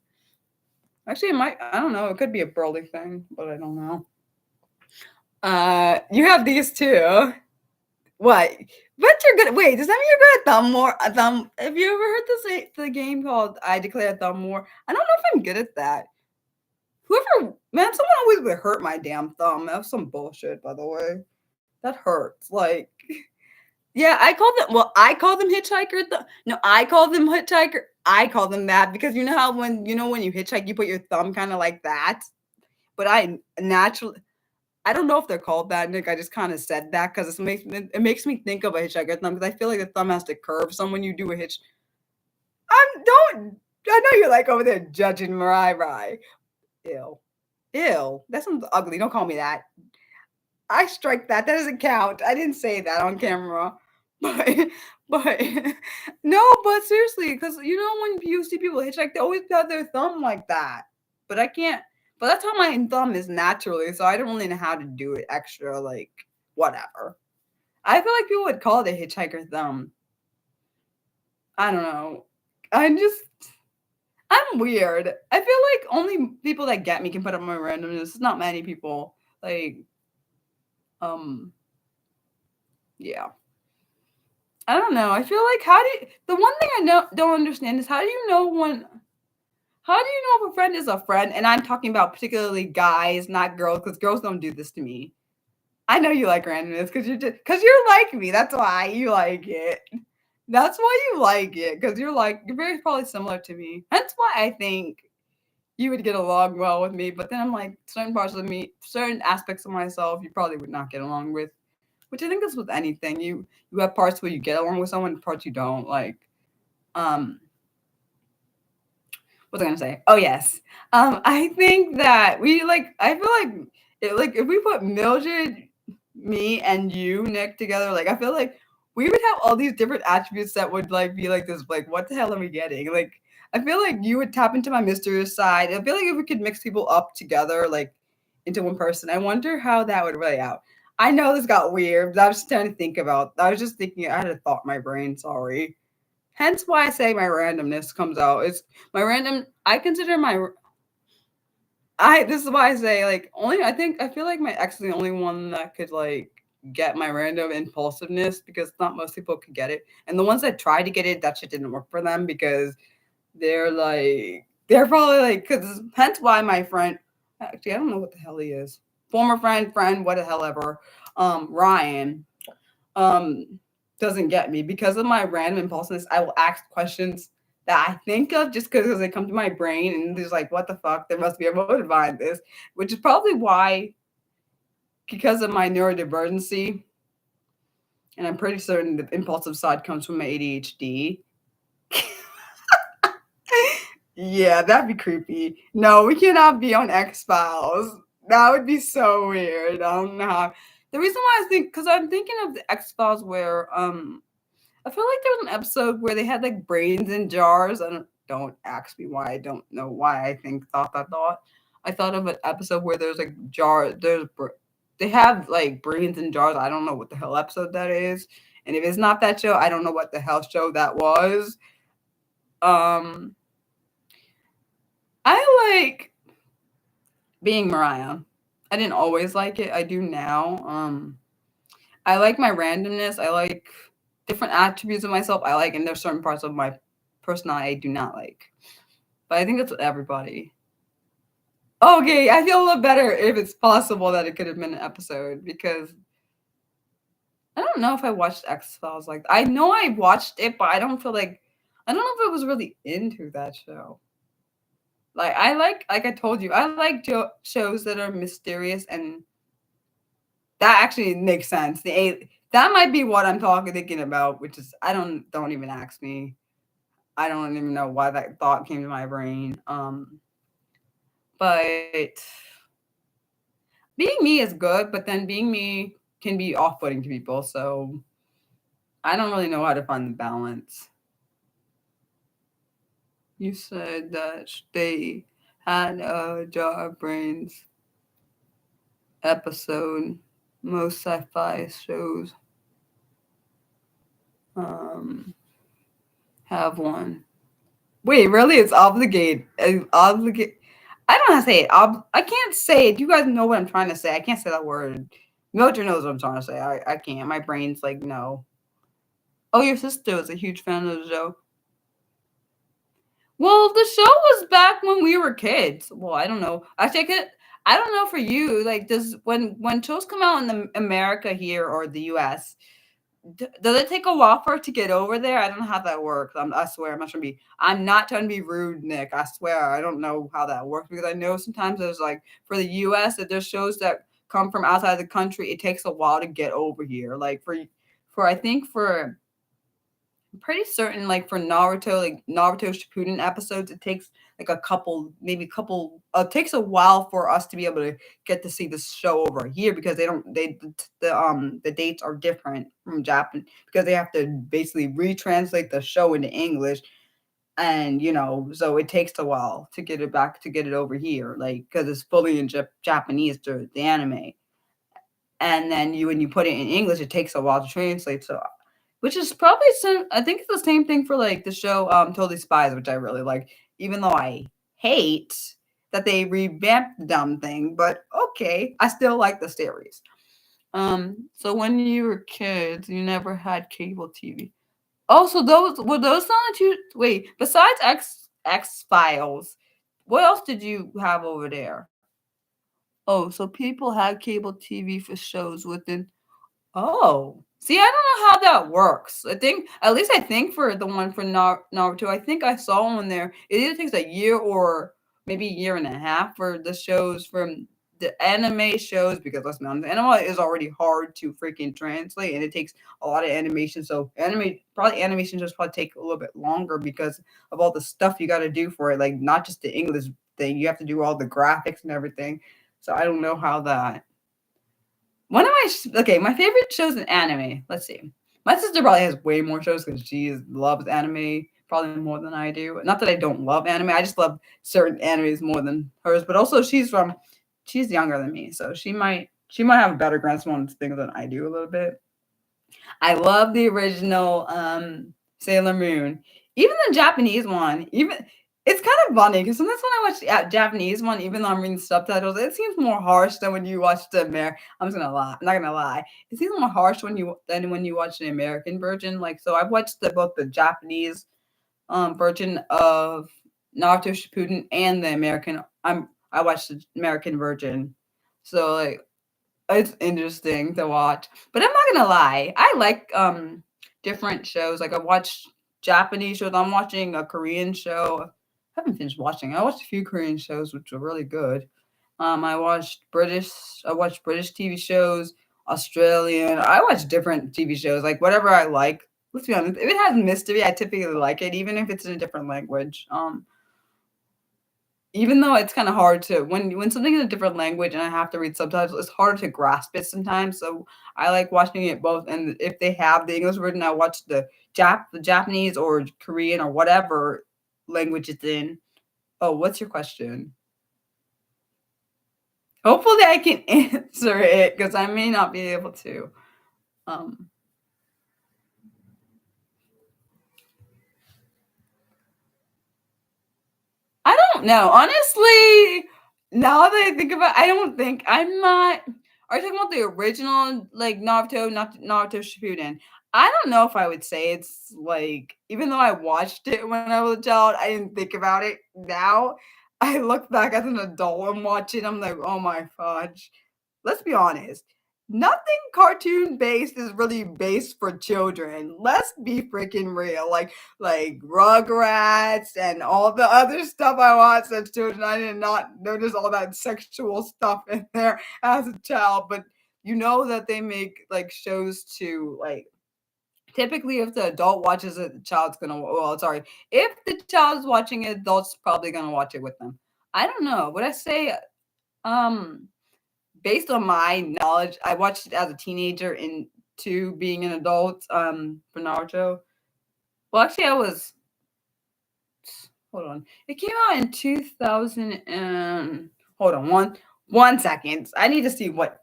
Actually, it might. I don't know. It could be a Burley thing, but I don't know. You have these too. What? But you're good. Wait, does that mean you're good at thumb war? Thumb. Have you ever heard the game called "I Declare Thumb War"? I don't know if I'm good at that. Whoever, man, someone always would hurt my damn thumb. That was some bullshit, by the way. That hurts. Like, yeah, I call them. Well, I call them hitchhiker. No, I call them hitchhiker. I call them that because you know how when you hitchhike, you put your thumb kind of like that. But I naturally, I don't know if they're called that, Nick. I just kind of said that because it makes me think of a hitchhiker thumb because I feel like the thumb has to curve. So when you do a hitch, don't. I know you're like over there judging Mariah. Ew, ew. That sounds ugly. Don't call me that. I strike that. That doesn't count. I didn't say that on camera. But but no, but seriously, because when you see people hitchhike, they always got their thumb like that. But I can't. But that's how my thumb is naturally, so I don't really know how to do it extra. Like whatever. I feel like people would call it a hitchhiker thumb. I don't know. I'm weird. I feel like only people that get me can put up my randomness. It's not many people. Like yeah. I don't know. I feel like the one thing I don't understand is how do you know if a friend is a friend? And I'm talking about particularly guys, not girls, because girls don't do this to me. I know you like randomness because you're like me. That's why you like it. That's why you like it, because you're very probably similar to me. That's why I think you would get along well with me. But then I'm like certain parts of me, certain aspects of myself, you probably would not get along with. Which I think is with anything. You have parts where you get along with someone, parts you don't. Like, what was I gonna say? Oh yes. I think that I feel if we put Mildred, me, and you, Nick, together, like I feel like we would have all these different attributes that would be like this. Like, what the hell are we getting? Like, I feel like you would tap into my mysterious side. I feel like if we could mix people up together, like into one person, I wonder how that would play out. I know this got weird, but I was just trying to think about. I was just thinking. I had a thought in my brain. Sorry. Hence why I say my randomness comes out. It's my random. I consider my. This is why I say only. I feel like my ex is the only one that could get my random impulsiveness because not most people could get it. And the ones that tried to get it, that shit didn't work for them because they're probably because hence why my friend. Actually, I don't know what the hell he is. Former friend, what the hell ever. Ryan, doesn't get me because of my random impulsiveness. I will ask questions that I think of just because they come to my brain and there's what the fuck? There must be a motive behind this, which is probably why, because of my neurodivergency, and I'm pretty certain the impulsive side comes from my ADHD. Yeah, that'd be creepy. No, we cannot be on X-Files. That would be so weird. I don't know how. The reason why because I'm thinking of the X-Files where I feel like there was an episode where they had brains in jars. Don't ask me why. I don't know why I thought that thought. I thought of an episode where there's they have brains in jars. I don't know what the hell episode that is. And if it's not that show, I don't know what the hell show that was. I like being Mariah. I didn't always like it. I do now. I like my randomness. I like different attributes of myself. And there's certain parts of my personality I do not like. But I think that's with everybody. Okay, I feel a little better if it's possible that it could have been an episode because I don't know if I watched X-Files I know I watched it, but I don't know if I was really into that show. Like I told you, I like shows that are mysterious and that actually makes sense. That might be what I'm thinking about, which is don't even ask me. I don't even know why that thought came to my brain. But being me is good, but then being me can be off-putting to people. So I don't really know how to find the balance. You said that they had a Jar of Brains episode. Most sci-fi shows have one. Wait, really? It's obligate. Obligate. I don't know how to say it. I can't say it. You guys know what I'm trying to say. I can't say that word. Mildred knows what I'm trying to say. I can't. My brain's like, no. Oh, your sister was a huge fan of the show. Well, the show was back when we were kids. Well, I don't know. I think it. I don't know for you. Like, does when shows come out in the America here or the U.S. Does it take a while for it to get over there? I don't know how that works. I swear, I'm not trying to be. I'm not trying to be rude, Nick. I swear, I don't know how that works because I know sometimes there's like for the U.S. that there's shows that come from outside the country. It takes a while to get over here. Like for I think for I'm pretty certain like for Naruto, like Naruto Shippuden episodes, it takes like a couple, maybe a couple. It takes a while for us to be able to get to see this show over here because they don't. The dates are different from Japan because they have to basically retranslate the show into English, and so it takes a while to get it back to get it over here, like because it's fully in Japanese to the anime, and then when you put it in English, it takes a while to translate. So which is probably some. I think it's the same thing for like the show Totally Spies, which I really like, even though I hate that they revamped the dumb thing, but okay, I still like the series. So when you were kids, you never had cable TV. Oh, so those were those not the two wait, besides X Files, what else did you have over there? Oh, so people had cable TV for shows within. Oh, see, I don't know how that works. I think, at least I think for the one for Naruto, I think I saw one there. It either takes a year or maybe a year and a half for the shows from the anime shows because let's be honest, anime is already hard to freaking translate and it takes a lot of animation. So animation just probably take a little bit longer because of all the stuff you got to do for it. Like not just the English thing, you have to do all the graphics and everything. So I don't know how that one of my favorite shows in anime. Let's see. My sister probably has way more shows because she loves anime probably more than I do. Not that I don't love anime. I just love certain animes more than hers. But also she's younger than me, so she might have a better grasp on things than I do a little bit. I love the original Sailor Moon. Even the Japanese one, even it's kind of funny because sometimes when I watch the Japanese one, even though I'm reading subtitles, it seems more harsh than when you watch the American. I'm just gonna lie. I'm not gonna lie. It seems more harsh than when you watch the American version. Like so, I've watched both the Japanese version of Naruto Shippuden and the American. I watched the American version. So like it's interesting to watch. But I'm not gonna lie, I like different shows. Like I watch Japanese shows. I'm watching a Korean show. I haven't finished watching. I watched a few Korean shows which were really good. I watched British TV shows, Australian. I watch different TV shows, like whatever I like. Let's be honest, if it has mystery, I typically like it, even if it's in a different language. Even though it's kind of hard to when something's in a different language and I have to read subtitles, it's harder to grasp it sometimes. So I like watching it both. And if they have the English version, I watch the Japanese or Korean or whatever language it's in. Oh, what's your question? Hopefully, I can answer it because I may not be able to. Um, I don't know. Honestly, now that I think about it, I don't think I'm not. Are you talking about the original, like Naruto, not Naruto Shippuden? I don't know if I would say it's like, even though I watched it when I was a child, I didn't think about it. Now I look back as an adult and watch it. I'm like, oh my fudge. Let's be honest. Nothing cartoon based is really based for children. Let's be freaking real. Like Rugrats and all the other stuff I watched as children. I did not notice all that sexual stuff in there as a child, but you know that they make like shows to like typically if the adult watches it, the child's gonna well, sorry. If the child is watching it, adult's probably gonna watch it with them. I don't know. Would I say um based on my knowledge, I watched it as a teenager into being an adult for Naruto. Well, actually, I was hold on. It came out in 2000 and hold on one second. I need to see what.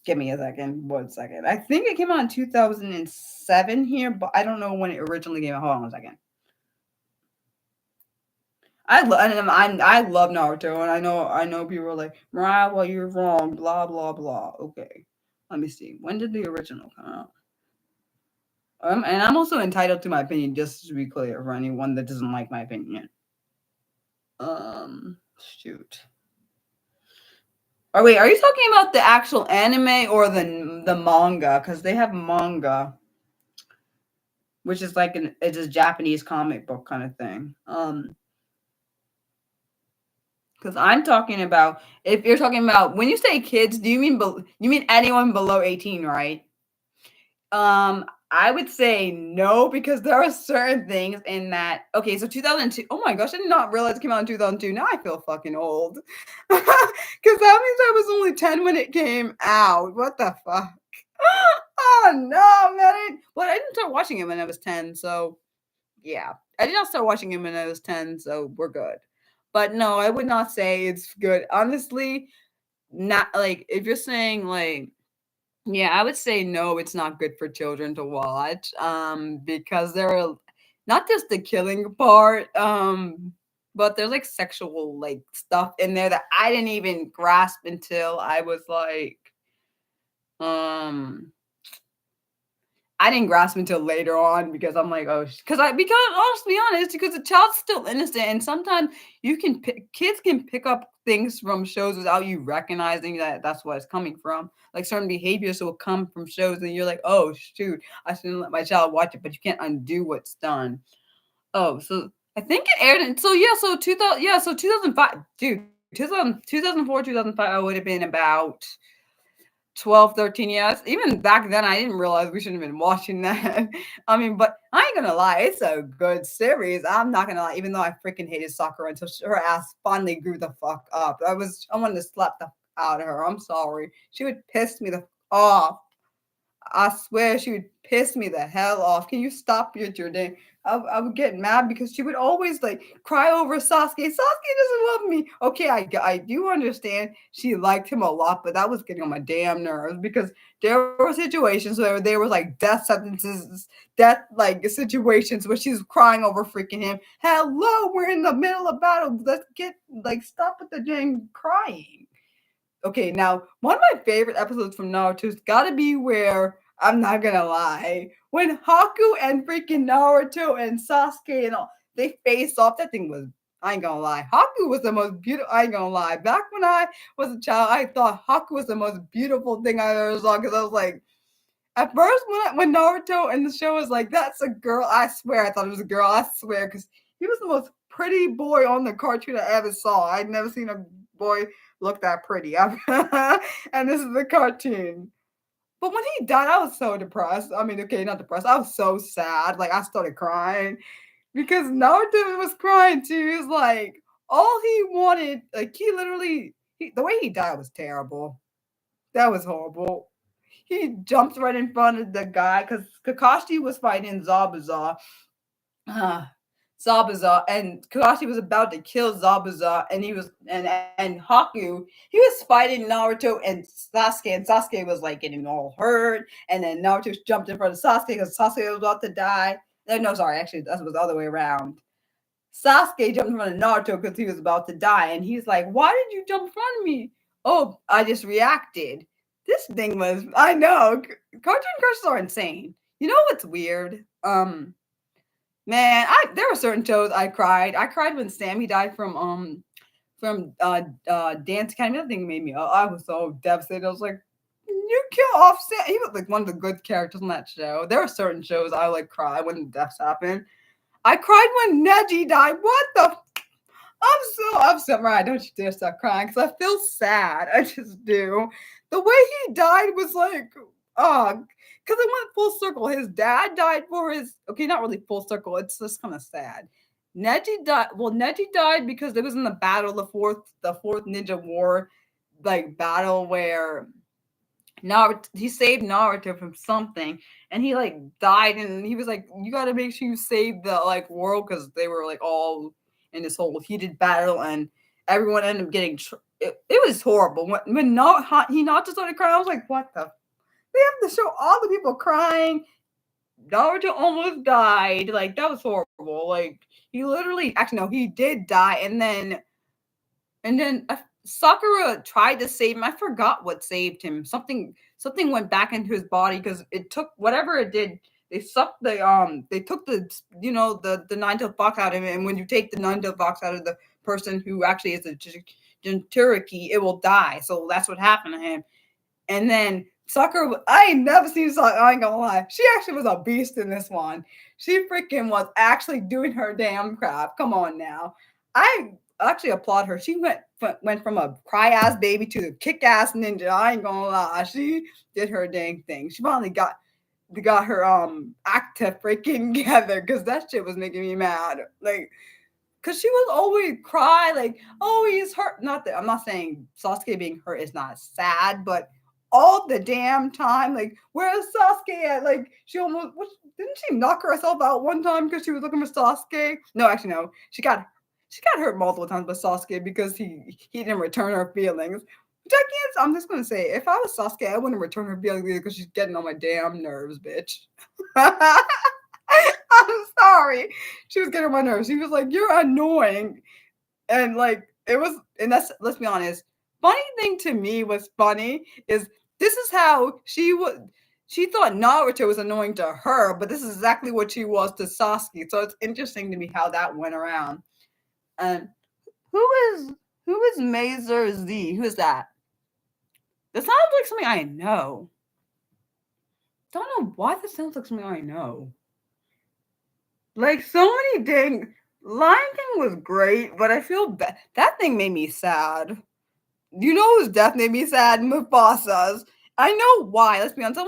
Give me a second. 1 second. I think it came out in 2007 here, but I don't know when it originally came out. Hold on 1 second. I love Naruto, and I know people are like, Mariah, well, you're wrong, blah blah blah. Okay, let me see. When did the original come out? And I'm also entitled to my opinion, just to be clear for anyone that doesn't like my opinion. Shoot. Oh wait, are you talking about the actual anime or the manga? Because they have manga, which is like it's a Japanese comic book kind of thing. Because I'm talking about, if you're talking about, when you say kids, do you mean you mean anyone below 18, right? I would say no, because there are certain things in that. Okay, so 2002. Oh my gosh, I did not realize it came out in 2002. Now I feel fucking old. Because that means I was only 10 when it came out. What the fuck? Oh no, man. But I didn't start watching it when I was 10, so yeah. I did not start watching it when I was 10, so we're good. But no, I would not say it's good. Honestly, not like, if you're saying like, yeah, I would say no, it's not good for children to watch. Because there are not just the killing part, but there's like sexual like stuff in there that I didn't even grasp until I was like, um I didn't grasp until later on, because I'm like, oh, because I'll be honest, because the child's still innocent, and sometimes kids can pick up things from shows without you recognizing that that's what it's coming from. Like certain behaviors will come from shows, and you're like, oh shoot, I shouldn't let my child watch it, but you can't undo what's done. Oh, so I think it aired in, so yeah, so 2000, yeah, so 2005, dude, 2004, 2005, I would have been about 12, 13 years. Even back then, I didn't realize we shouldn't have been watching that. I mean, but I ain't gonna lie, it's a good series. I'm not gonna lie, even though I freaking hated soccer until her ass finally grew the fuck up. I wanted to slap the out of her. I'm sorry. She would piss me the off. I swear she would piss me the hell off. Can you stop your day? I would get mad because she would always like cry over Sasuke. Sasuke doesn't love me. Okay, I do understand she liked him a lot, but that was getting on my damn nerves, because there were situations where there was like death sentences, death like situations where she's crying over freaking him. Hello, we're in the middle of battle. Let's get like stop with the dang crying. Okay, now one of my favorite episodes from Naruto's got to be where, I'm not gonna lie, when Haku and freaking Naruto and Sasuke and all they face off. That thing was, I ain't gonna lie, Haku was the most beautiful. I ain't gonna lie. Back when I was a child, I thought Haku was the most beautiful thing I ever saw, because I was like, at first, when Naruto in the show was like, "That's a girl," I swear I thought it was a girl. I swear, because he was the most pretty boy on the cartoon I ever saw. I'd never seen a boy look that pretty. And this is the cartoon. But when he died, I was so depressed. I mean, okay, not depressed. I was so sad. Like I started crying because Naruto was crying too. He was like, all he wanted, like he literally, the way he died was terrible. That was horrible. He jumped right in front of the guy because Kakashi was fighting Zabuza. Uh, Zabuza, and Kakashi was about to kill Zabuza, and he was and Haku, he was fighting Naruto and Sasuke was like getting all hurt, and then Naruto jumped in front of Sasuke because Sasuke was about to die. No, sorry, actually that was the other way around. Sasuke jumped in front of Naruto because he was about to die, and he's like, "Why did you jump in front of me?" Oh, I just reacted. This thing was, I know, cartoon crushes are insane. You know what's weird? Man, I there were certain shows I cried. I cried when Sammy died from Dance Academy. That thing made me. I was so devastated. I was like, "You kill off Sam." He was like one of the good characters on that show. There are certain shows I like cry when deaths happen. I cried when Neji died. What the? I'm so upset, right? Don't you dare start crying, because I feel sad. I just do. The way he died was like, oh, because it went full circle. His dad died for his. Okay, not really full circle. It's just kind of sad. Neji died. Well, Neji died because it was in the battle, the fourth Ninja War, like battle where Naruto, he saved Naruto from something, and he like died, and he was like, "You got to make sure you save the like world," because they were like all in this whole heated battle, and everyone ended up getting. It was horrible when Hinata started crying. I was like, "What the?" They have to show all the people crying. Naruto almost died. Like that was horrible. Like He literally, actually no, he did die, and then Sakura tried to save him. I forgot what saved him. Something went back into his body because it took whatever it did. They sucked they took the the nine-tailed fox out of him, and when you take the nine-tailed fox out of the person who actually is a Jinchuriki, it will die. So that's what happened to him. And then Sakura, I ain't never seen Sakura, I ain't gonna lie. She actually was a beast in this one. She freaking was actually doing her damn crap. Come on now. I actually applaud her. She went from a cry-ass baby to the kick-ass ninja. I ain't gonna lie. She did her dang thing. She finally got her act to freaking together because that shit was making me mad. Like, because she was always cry like, oh, he's hurt. Not that I'm not saying Sasuke being hurt is not sad, but all the damn time, like, where's Sasuke at? Like, she almost didn't she knock herself out one time because she was looking for Sasuke? No, actually, no. She got hurt multiple times by Sasuke because he didn't return her feelings. Which I can't. I'm just gonna say, if I was Sasuke, I wouldn't return her feelings either because she's getting on my damn nerves, bitch. I'm sorry. She was getting on my nerves. She was like, "You're annoying," and like it was. And that's, let's be honest. Funny thing to me was funny is this is how she was. She thought Naruto was annoying to her, but this is exactly what she was to Sasuke. So it's interesting to me how that went around. And who is Mazer Z? Who is that? That sounds like something I know. Don't know why this sounds like something I know. Like, so many dang. Lion King was great, but I feel bad. That thing made me sad. You know whose death made me sad? Mufasa's. I know why. Let's be honest.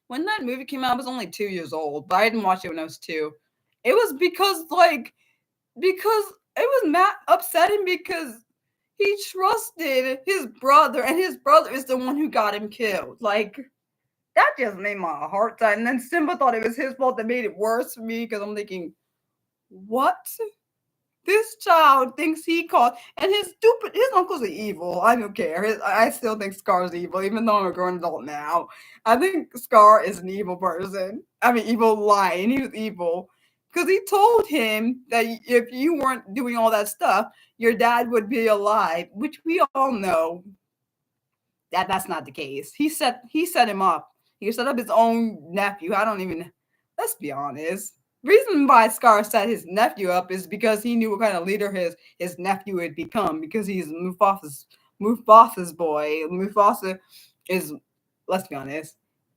When that movie came out, I was only 2 years old, but I didn't watch it when I was 2. It was because it was upsetting because he trusted his brother, and his brother is the one who got him killed. Like, that just made my heart sad. And then Simba thought it was his fault that made it worse for me because I'm thinking, what? This child thinks he caused, and his uncles are evil. I don't care. I still think Scar's evil, even though I'm a grown adult now. I think Scar is an evil person. I mean, evil lion. He was evil because he told him that if you weren't doing all that stuff, your dad would be alive, which we all know that that's not the case. He set him up. He set up his own nephew. Let's be honest. Reason why Scar set his nephew up is because he knew what kind of leader his nephew would become, because he's Mufasa's boy. Mufasa is, let's be honest.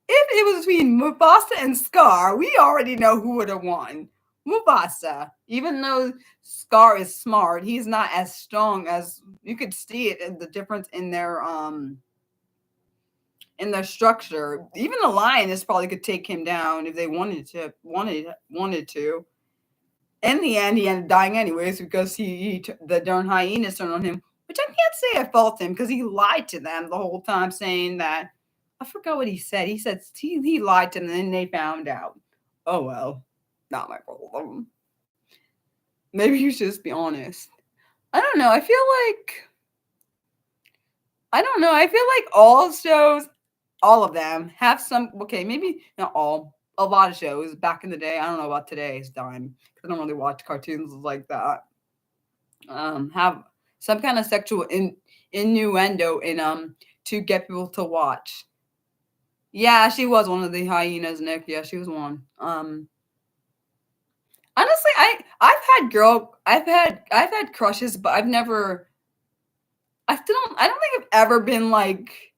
If it was between Mufasa and Scar, we already know who would have won. Mufasa. Even though Scar is smart, he's not as strong as, you could see it in the difference in their structure. Even the lioness probably could take him down if they wanted to. In the end, he ended up dying anyways because the darn hyenas turned on him. Which I can't say I fault him because he lied to them the whole time, saying that, I forgot what he said. He said he lied to them and then they found out. Oh well, not my problem. Maybe you should just be honest. I don't know. I feel like all shows, all of them have some, okay, maybe not all, a lot of shows back in the day. I don't know about today's time because I don't really watch cartoons like that. Have some kind of sexual innuendo in to get people to watch. Yeah, she was one of the hyenas, Nick. Yeah, she was one. Honestly, I've had crushes, but I don't think I've ever been like,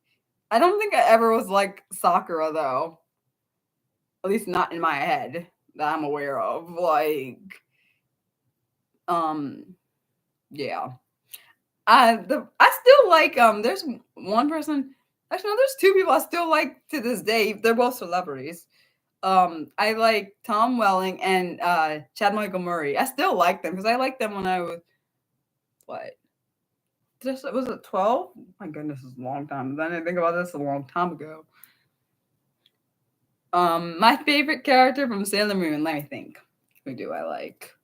I don't think I ever was like Sakura though. At least not in my head that I'm aware of. Like, yeah. I still like there's one person, actually no, there's two people I still like to this day. They're both celebrities. I like Tom Welling and Chad Michael Murray. I still like them because I liked them when I was, what? Was it 12? My goodness, it's a long time. Then I think about this a long time ago. My favorite character from Sailor Moon, let me think. Who do I like?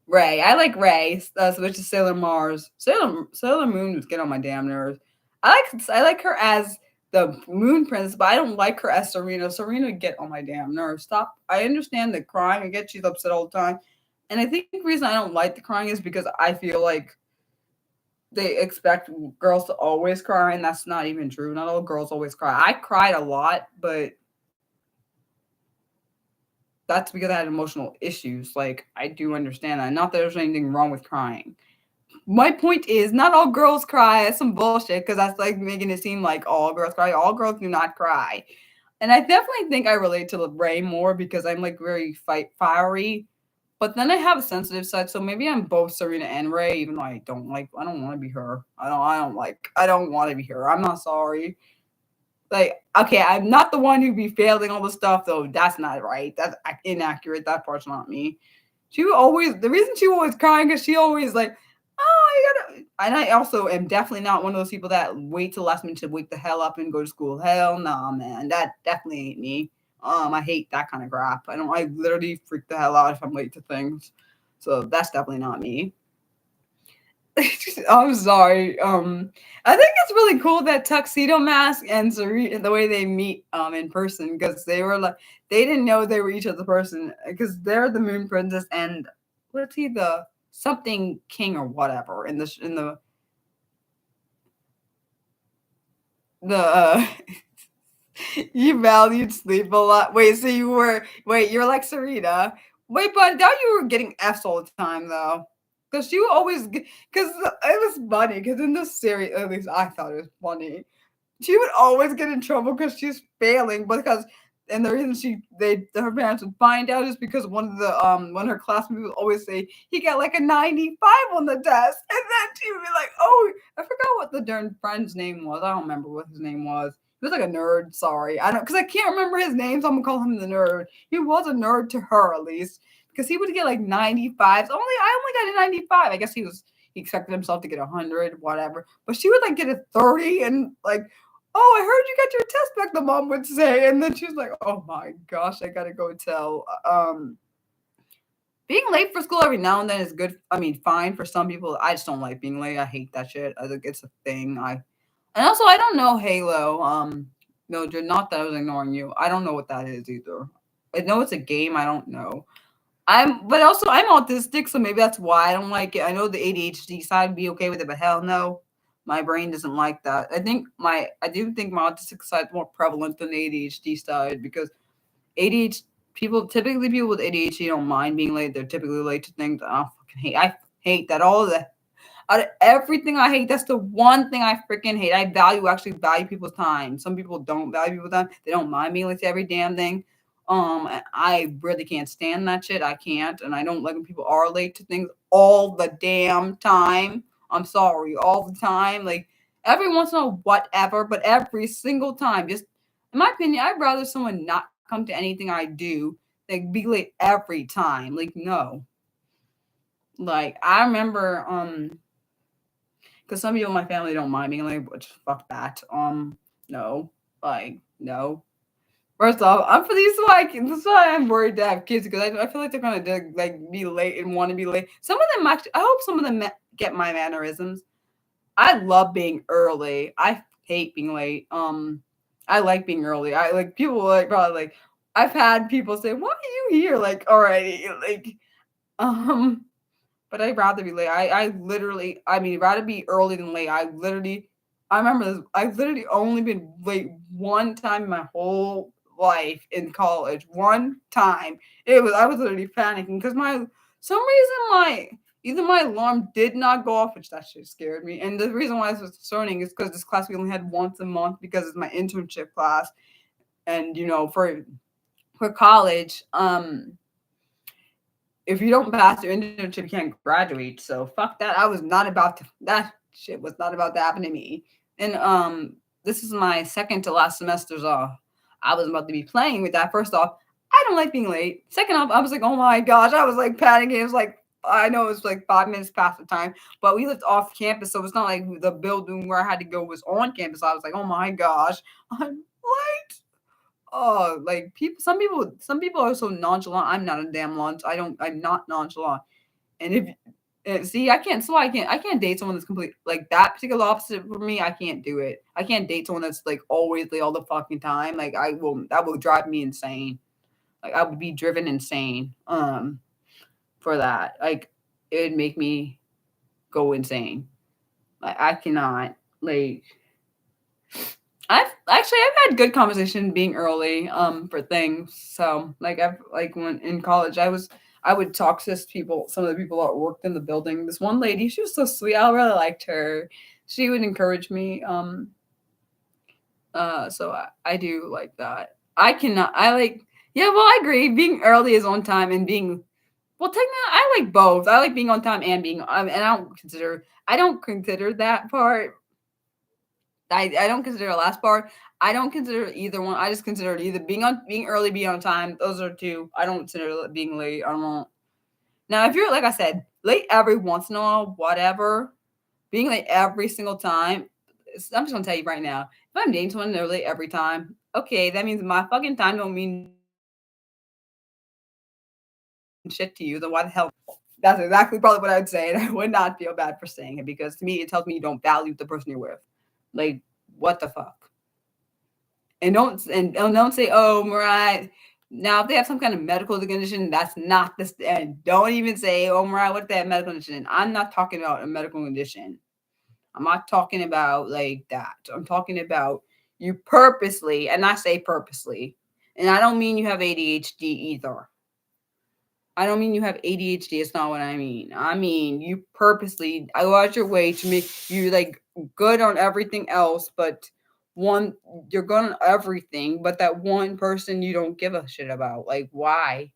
Ray. I like Ray, which is Sailor Mars. Sailor Moon was getting on my damn nerves. I like her as the Moon Princess, but I don't like her as Serena. Serena get on my damn nerves. Stop. I understand the crying. I get she's upset all the time. And I think the reason I don't like the crying is because I feel like they expect girls to always cry, and that's not even true. Not all girls always cry. I cried a lot, but that's because I had emotional issues. Like, I do understand that. Not that there's anything wrong with crying. My point is, not all girls cry. That's some bullshit because that's like making it seem like all girls cry. All girls do not cry. And I definitely think I relate to Ray more because I'm like very fiery. But then I have a sensitive side, so maybe I'm both Serena and Ray, even though I don't want to be her. I don't want to be her. I'm not sorry. Like, okay, I'm not the one who be failing all the stuff though. That's not right. That's inaccurate. That part's not me. The reason she was always crying because she always like, oh, I gotta. And I also am definitely not one of those people that wait till the last minute to wake the hell up and go to school. Hell nah, man. That definitely ain't me. I hate that kind of crap. I literally freak the hell out if I'm late to things. So that's definitely not me. I'm sorry. I think it's really cool that Tuxedo Mask and Zari the way they meet in person because they were like they didn't know they were each other person because they're the Moon Princess and what's he the something king or whatever in the you valued sleep a lot. Wait, so you're like Sarita. Wait, but I thought you were getting F's all the time though. Because you always, because it was funny. Because in this series, at least I thought it was funny. She would always get in trouble because she's failing, because and the reason her parents would find out is because one of her classmates would always say he got like a 95 on the test, and then she would be like, oh, I forgot what the darn friend's name was. I don't remember what his name was. He was like a nerd. Sorry, I don't because I can't remember his name, so I'm gonna call him the nerd. He was a nerd to her at least because he would get like 95s. I only got a 95. I guess he expected himself to get 100, whatever. But she would like get a 30 and like, oh, I heard you got your test back, the mom would say. And then she's like, oh my gosh, I gotta go tell. Being late for school every now and then is good. I mean, fine for some people. I just don't like being late. I hate that shit. I think it's a thing. And also I don't know Halo. Mildred, not that I was ignoring you. I don't know what that is either. I know it's a game. I don't know. But also I'm autistic, so maybe that's why I don't like it. I know the ADHD side would be okay with it, but hell no, my brain doesn't like that. I do think my autistic side is more prevalent than the ADHD side because ADHD people with ADHD don't mind being late. They're typically late to things. I hate that all of that. Out of everything I hate, that's the one thing I freaking hate. I actually value people's time. Some people don't value people's time. They don't mind being late to every damn thing. I really can't stand that shit. I can't, and I don't like when people are late to things all the damn time. I'm sorry, all the time. Like every once in a while, whatever, but every single time. Just in my opinion, I'd rather someone not come to anything I do than be late every time. Like no. Like I remember, because some people in my family don't mind being late, which fuck that. No, like no. First off, this is why I'm worried to have kids because I feel like they're gonna like be late and want to be late. Some of them actually, I hope some of them get my mannerisms. I love being early. I hate being late. I like being early. I like people like probably like I've had people say, "Why are you here?" Like already, like um. But I'd rather be late. Rather be early than late. I remember this. I've literally only been late one time in my whole life in college. One time. I was literally panicking because some reason either my alarm did not go off, which that shit scared me. And the reason why this was concerning is because this class we only had once a month because it's my internship class. And for college, if you don't pass your internship, you can't graduate. So fuck that. That shit was not about to happen to me. And this is my second to last semester's off. I was about to be playing with that. First off, I don't like being late. Second off, I was like, oh my gosh, I was like panicking. It was like I know it was like 5 minutes past the time, but we lived off campus, so it's not like the building where I had to go was on campus. I was like, oh my gosh, I'm late. Oh, like some people are so nonchalant. I'm not a damn lunch. I'm not nonchalant. And see, I can't date someone that's complete like that particular opposite for me. I can't do it. I can't date someone that's like always late all the fucking time. Like that will drive me insane. Like I would be driven insane. for that. Like, it would make me go insane. Like, I cannot. Like, I've had good conversation being early for things. So like I've like when in college I would talk to people, some of the people that worked in the building. This one lady, she was so sweet. I really liked her. She would encourage me. So I do like that. I cannot. I like. Yeah, well, I agree. Being early is on time, and being well, technically, I like both. I like being on time and being. And I don't consider that part. I don't consider the last part. I don't consider either one. I just consider it either being early, being on time. Those are two. I don't consider being late. I don't. Now, if you're like I said, late every once in a while, whatever. Being late every single time, I'm just gonna tell you right now. If I'm dating someone and they're late every time, okay, that means my fucking time don't mean shit to you. Then why the hell? That's exactly probably what I would say, and I would not feel bad for saying it because to me it tells me you don't value the person you're with. Like, what the fuck? And don't say, oh, Mariah. Now, if they have some kind of medical condition, that's not this. And don't even say, oh, Mariah, what's that medical condition? I'm not talking about a medical condition. I'm not talking about like that. I'm talking about you purposely, and I say purposely, and I don't mean you have ADHD either. I don't mean you have ADHD. It's not what I mean. I mean you purposely go out your way to make you like good on everything else, but one you're good on everything, but that one person you don't give a shit about. Like, why?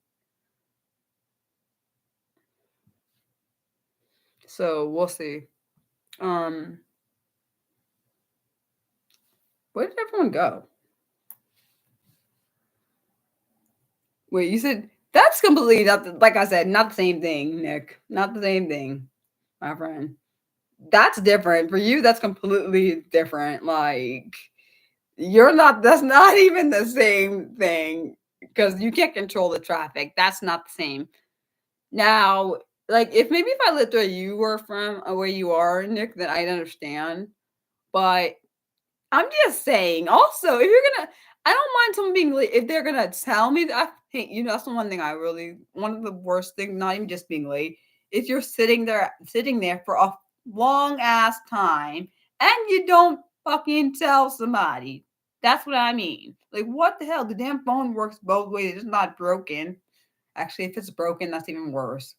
So we'll see. Um, where did everyone go? Wait, you said that's completely not like I said, not the same thing, Nick. Not the same thing, my friend. That's different. For you, that's completely different. Like you're not that's not even the same thing because you can't control the traffic. That's not the same. Now, like if I lived where you were from or where you are, Nick, then I'd understand. But I'm just saying. Also, if you're gonna, I don't mind someone being late if they're gonna tell me that. Hey, that's the one thing I really one of the worst things. Not even just being late. If you're sitting there for a long ass time and you don't fucking tell somebody, that's what I mean. Like, what the hell? The damn phone works both ways. It's not broken. Actually, if it's broken, that's even worse.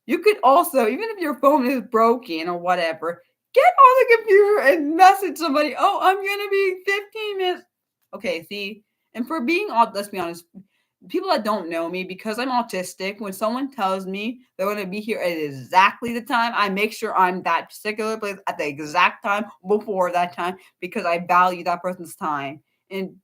You could also, even if your phone is broken or whatever, get on the computer and message somebody. Oh, I'm gonna be 15 minutes. Okay, see, and for being let's be honest, people that don't know me because I'm autistic. When someone tells me they're gonna be here at exactly the time, I make sure I'm that particular place at the exact time before that time because I value that person's time. And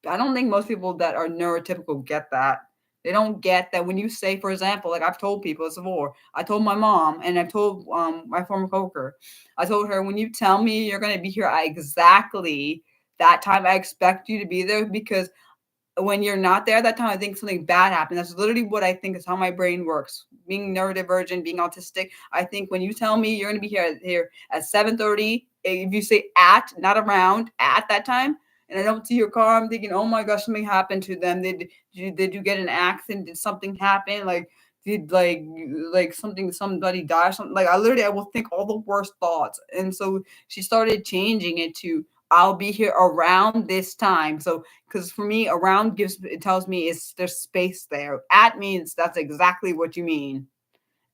I don't think most people that are neurotypical get that. They don't get that when you say, for example, like I've told people this before. I told my mom and I've told my former coworker. I told her when you tell me you're going to be here at exactly that time, I expect you to be there because when you're not there that time, I think something bad happened. That's literally what I think is how my brain works. Being neurodivergent, being autistic, I think when you tell me you're going to be here at 7:30, if you say at, not around, at that time, and I don't see your car, I'm thinking, oh my gosh, something happened to them. Did you get an accident? Did something happen? Like did somebody die or something? Like I will think all the worst thoughts. And so she started changing it to I'll be here around this time. So because for me, around it tells me there's space there. At means that's exactly what you mean.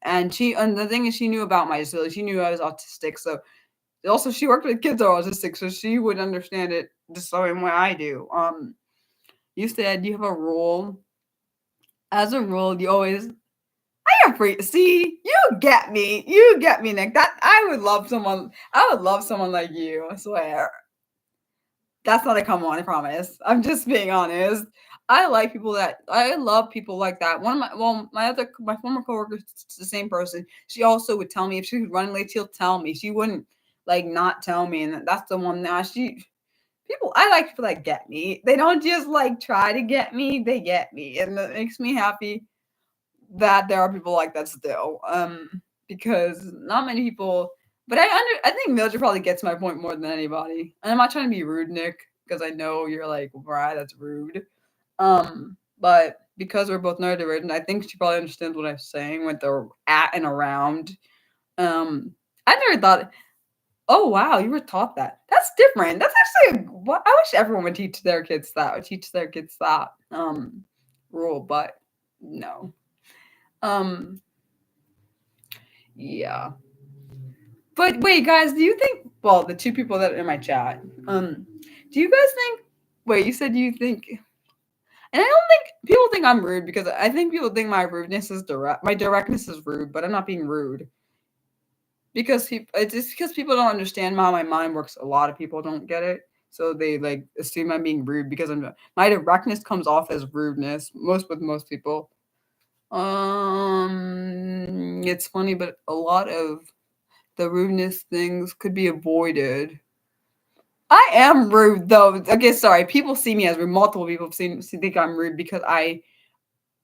And the thing is she knew about my disability. She knew I was autistic. So also she worked with kids that are autistic, so she would understand it the same way I do. You said you have a rule. As a rule, you always I am free. See, you get me. You get me, Nick. That I would love someone like you, I swear. That's not a come on, I promise. I'm just being honest. I love people like that. My former coworker, the same person. She also would tell me if she was running late, she'll tell me. She wouldn't like not tell me, and that's the one that I like people that get me. They don't just like try to get me; they get me, and it makes me happy that there are people like that still. Because not many people. But I think Mildred probably gets my point more than anybody. And I'm not trying to be rude, Nick, because I know you're like, right, that's rude. But because we're both neurodivergent, I think she probably understands what I'm saying with the at and around. I never thought, oh wow, you were taught that. That's different. That's actually what I wish everyone would teach their kids that. Would teach their kids that rule, but no. Um, yeah. But wait, guys, do you think? Well, the two people that are in my chat, do you guys think? Wait, you said you think, and I don't think people think I'm rude because I think people think my rudeness is direct. My directness is rude, but I'm not being rude because it's just because people don't understand how my mind works. A lot of people don't get it, so they like assume I'm being rude because my directness comes off as rudeness. Most people. It's funny, but a lot of the rudeness things could be avoided. I am rude though. Okay, sorry. People see me as rude. Multiple people think I'm rude because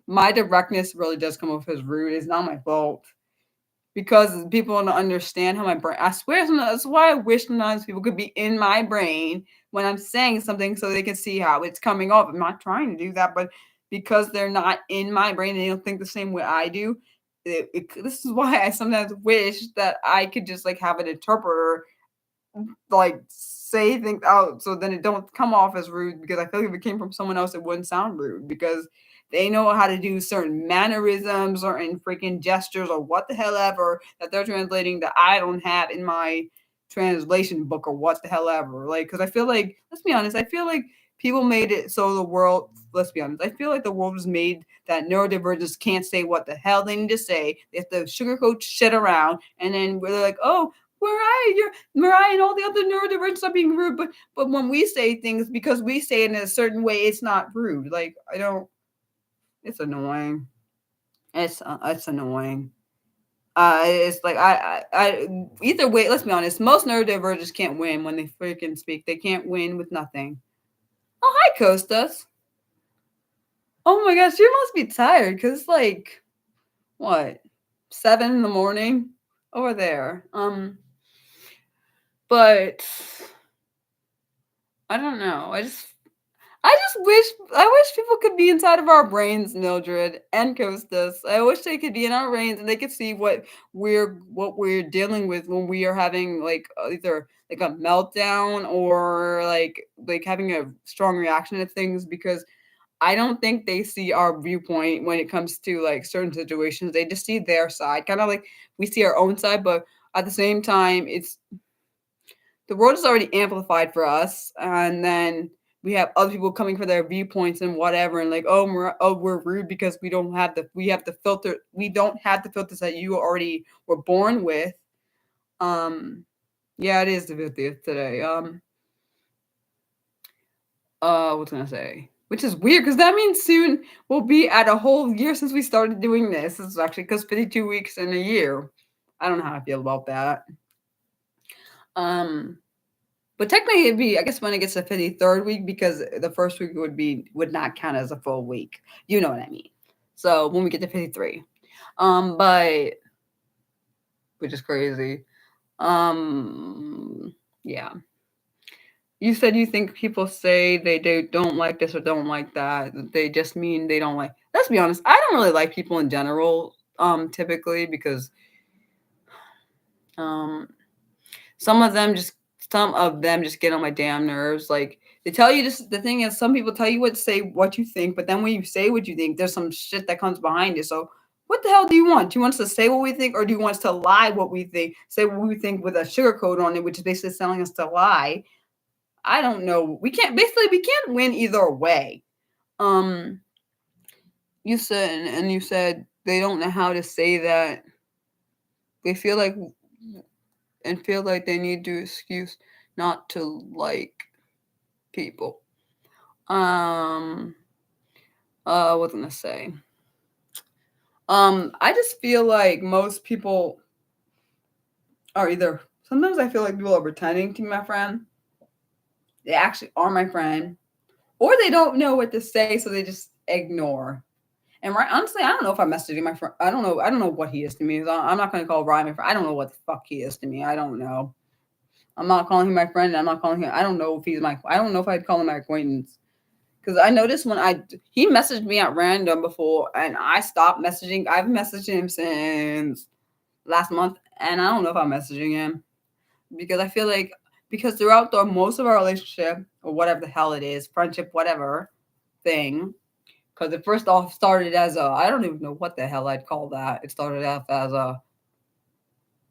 my directness really does come off as rude. It's not my fault because people don't understand how my brain. I swear, that's why I wish sometimes people could be in my brain when I'm saying something so they can see how it's coming off. I'm not trying to do that, but because they're not in my brain and they don't think the same way I do. This is why I sometimes wish that I could just like have an interpreter like say things out so then it don't come off as rude because I feel like if it came from someone else it wouldn't sound rude because they know how to do certain mannerisms or in freaking gestures or what the hell ever that they're translating that I don't have in my translation book or what the hell ever. Like, because I feel like, let's be honest, I feel like people made it so the world, let's be honest, I feel like the world was made that neurodivergents can't say what the hell they need to say. They have to sugarcoat shit around and then we're like, oh, Mariah and all the other neurodivergents are being rude, but when we say things because we say it in a certain way, it's not rude. Like I don't. It's annoying. It's annoying. It's like I either way. Let's be honest. Most neurodivergents can't win when they freaking speak. They can't win with nothing. Oh hi, Costas. Oh my gosh, you must be tired because it's like what 7 in the morning over there. But I don't know. I wish people could be inside of our brains, Mildred and Costas. I wish they could be in our brains and they could see what we're dealing with when we are having like either like a meltdown or like having a strong reaction to things because I don't think they see our viewpoint when it comes to like certain situations. They just see their side, kind of like we see our own side, but at the same time, it's the world is already amplified for us, and then we have other people coming for their viewpoints and whatever, and like, we're rude because we have the filter, we don't have the filters that you already were born with. Yeah, it is the 50th today. What's gonna say? Which is weird because that means soon we'll be at a whole year since we started doing this. This is actually because 52 weeks in a year. I don't know how I feel about that. But technically it'd be, I guess, when it gets to 53rd week because the first week would not count as a full week. You know what I mean? So when we get to 53. But which is crazy. Yeah. You said you think people say they don't like this or don't like that. They just mean they don't like. Let's be honest. I don't really like people in general. Typically because um some of them just get on my damn nerves. Like they tell you this. The thing is, some people tell you what you think, but then when you say what you think, there's some shit that comes behind it. So what the hell do you want? Do you want us to say what we think, or do you want us to lie what we think? Say what we think with a sugarcoat on it, which is basically telling us to lie. I don't know. We can't win either way. You said they don't know how to say that. They feel like they need to excuse not to like people. What was I gonna say? I just feel like most people are either. Sometimes I feel like people are pretending to be my friend. They actually are my friend, or they don't know what to say, so they just ignore. And right, honestly, I don't know if I'm messaging my friend. I don't know. I don't know what he is to me. So I'm not gonna call Ryan my friend. I don't know what the fuck he is to me. I don't know. I'm not calling him my friend. I'm not calling him. I don't know if he's my. I don't know if I'd call him my acquaintance. Because I noticed when he messaged me at random before, and I stopped messaging. I've messaged him since last month, and I don't know if I'm messaging him because I feel like because throughout the most of our relationship or whatever the hell it is, friendship, whatever thing. Because it first off started as I don't even know what the hell I'd call that. It started off as I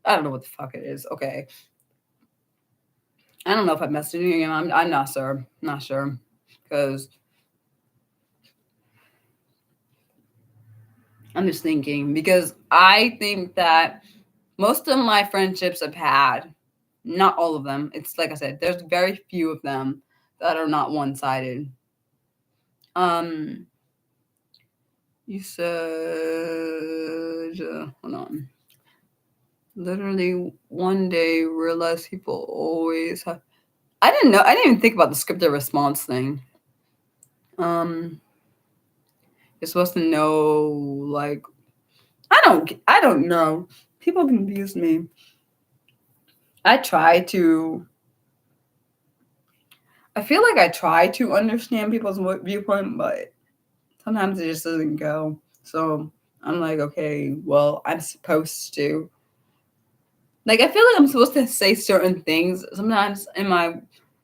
don't know what the fuck it is. Okay. I don't know if I'm messaging him. I'm not sure. Not sure. Because I'm just thinking. Because I think that most of my friendships I've had, not all of them. It's like I said, there's very few of them that are not one-sided. Um, you said, hold on. Literally one day realized people always have. I didn't know. I didn't even think about the scripted response thing. Um, you're supposed to know, like, I don't know. People confuse me. I try to. I feel like I try to understand people's viewpoint, but sometimes it just doesn't go. So I'm like, okay, well, I'm supposed to. Like, I feel like I'm supposed to say certain things sometimes in my,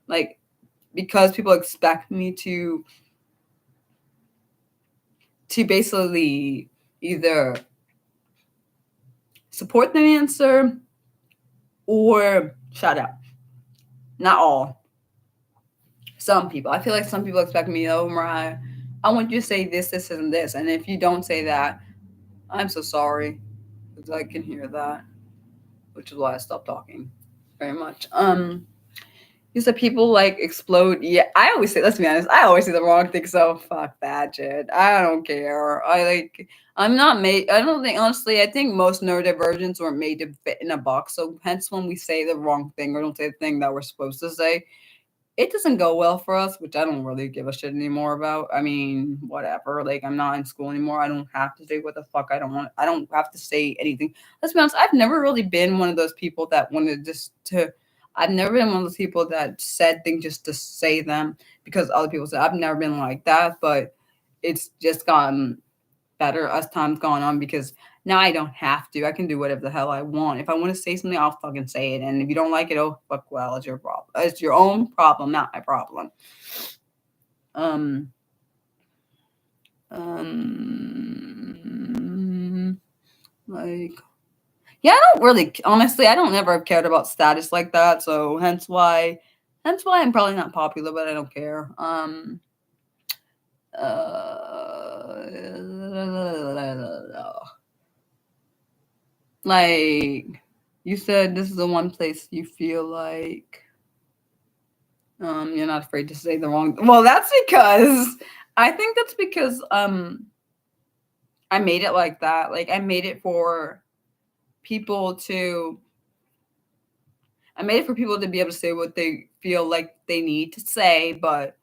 like, because people expect me to basically either support the answer or shut up. Not all. Some people. I feel like some people expect me, oh, Mariah, I want you to say this, this, and this. And if you don't say that, I'm so sorry. Because I can hear that. Which is why I stopped talking very much. You said people like explode. Yeah, I always say, let's be honest, I always say the wrong thing. So fuck that shit. I don't care. I'm not made. I don't think, honestly, I think most neurodivergents were made to fit in a box. So hence when we say the wrong thing or don't say the thing that we're supposed to say, it doesn't go well for us, which I don't really give a shit anymore about. I mean, whatever. Like, I'm not in school anymore. I don't have to say what the fuck I don't want. I don't have to say anything. Let's be honest. I've never really been one of those people that wanted just to. I've never been one of those people that said things just to say them because other people said. I've never been like that, but it's just gotten better as time's gone on because now I don't have to. I can do whatever the hell I want. If I want to say something, I'll fucking say it. And if you don't like it, oh fuck, well, it's your problem. It's your own problem, not my problem. Um, like, yeah, I don't really, honestly, I don't ever have cared about status like that. So hence why I'm probably not popular, but I don't care. Like you said, this is the one place you feel like you're not afraid to say the wrong. Well, that's because I think that's because I made it like that. Like I made it for people to. I made it for people to be able to say what they feel like they need to say, but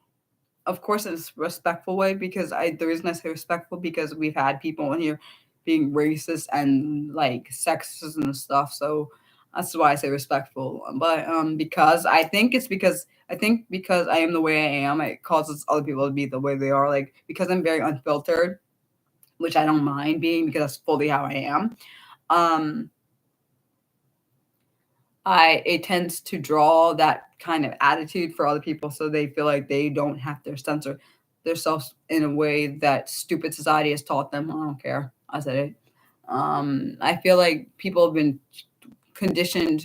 of course in a respectful way. Because the reason I say respectful because we've had people in here being racist and like sexist and stuff. So that's why I say respectful. But because I think it's because because I am the way I am, it causes other people to be the way they are. Like because I'm very unfiltered, which I don't mind being because that's fully how I am. Um, it tends to draw that kind of attitude for other people, so they feel like they don't have to censor themselves in a way that stupid society has taught them. I don't care. I said it. I feel like people have been conditioned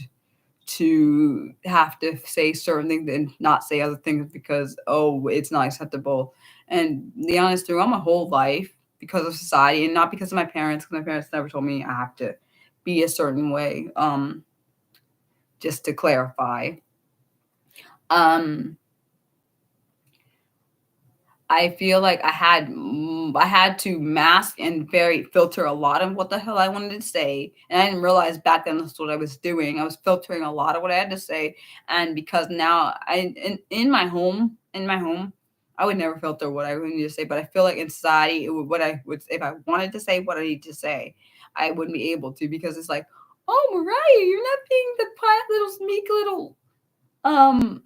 to have to say certain things and not say other things because it's not acceptable. And the honest throughout my whole life, because of society and not because of my parents, because my parents never told me I have to be a certain way. Just to clarify, um, I feel like I had to mask and very filter a lot of what the hell I wanted to say, and I didn't realize back then that's what I was doing. I was filtering a lot of what I had to say, and because now in my home, I would never filter what I need to say. But I feel like in society, what I would if I wanted to say what I need to say, I wouldn't be able to because it's like, oh, Mariah, you're not being the quiet little meek little um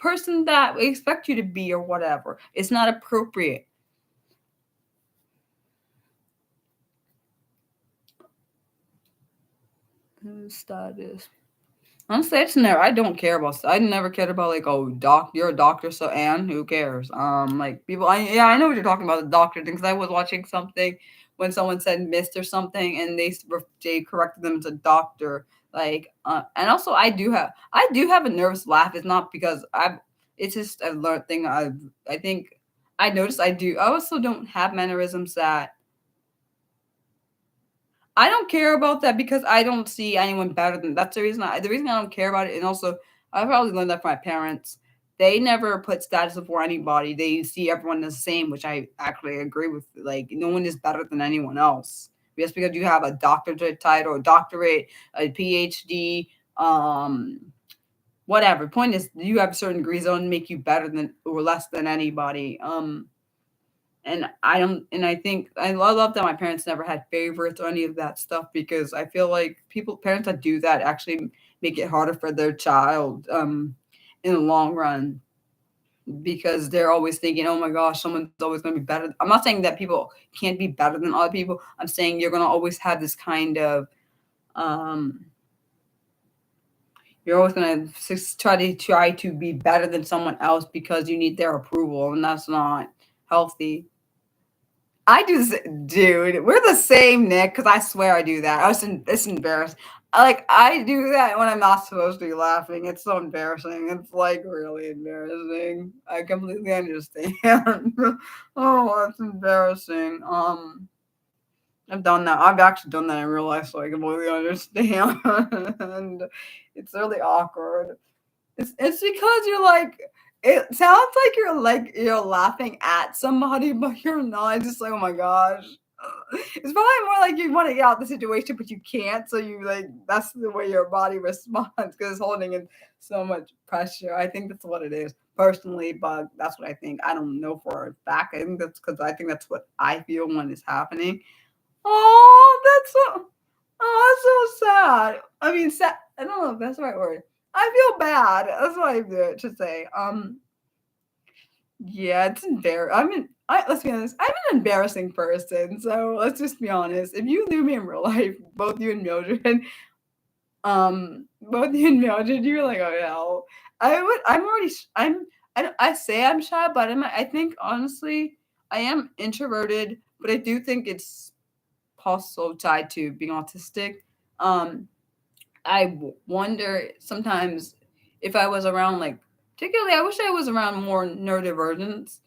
person that we expect you to be or whatever. It's not appropriate. Status. Honestly, I don't care about. I never cared about like, oh, you're a doctor, so and who cares? Like people, I know what you're talking about, the doctor thing. Because I was watching something when someone said mist or something, and they corrected them to doctor. Like, and also I do have a nervous laugh. It's not because it's just a learned thing. I think I noticed I do. I also don't have mannerisms that I don't care about that because I don't see anyone better than that's the reason I don't care about it. And also I probably learned that from my parents. They never put status before anybody. They see everyone the same, which I actually agree with. Like no one is better than anyone else. Just because you have a doctorate title, a doctorate, a PhD, whatever. Point is you have certain degrees don't make you better than or less than anybody. And I don't, and I think I love that my parents never had favorites or any of that stuff because I feel like parents that do that actually make it harder for their child in the long run because they're always thinking, oh my gosh, someone's always going to be better. I'm not saying that people can't be better than other people. I'm saying you're going to always have this kind of, um, you're always going to try to be better than someone else because you need their approval, and that's not healthy. I do, dude. We're the same, Nick. Because I swear I do that. It's embarrassing. I do that when I'm not supposed to be laughing. It's so embarrassing. It's like really embarrassing. I completely understand. Oh, that's embarrassing. I've done that. I've actually done that in real life, so I completely understand. And it's really awkward. It's because you're like it sounds like you're laughing at somebody, but you're not. It's just like, oh my gosh. It's probably more like you want to get out of the situation, but you can't. So you like that's the way your body responds because it's holding in so much pressure. I think that's what it is personally, but that's what I think. I don't know for a fact. I think that's because I think that's what I feel when it's happening. Oh, that's so sad. I mean, sad. I don't know if that's the right word. I feel bad. That's what I should say. Yeah, it's embarrassing. Let's be honest. I'm an embarrassing person. So let's just be honest. If you knew me in real life, both you and Mildred, both you and Mildred, you're like, oh no. I would. I'm already. I'm. I say I'm shy, but I think honestly, I am introverted. But I do think it's also tied to being autistic. Um, wonder sometimes if I was around like particularly I wish I was around more neurodivergents.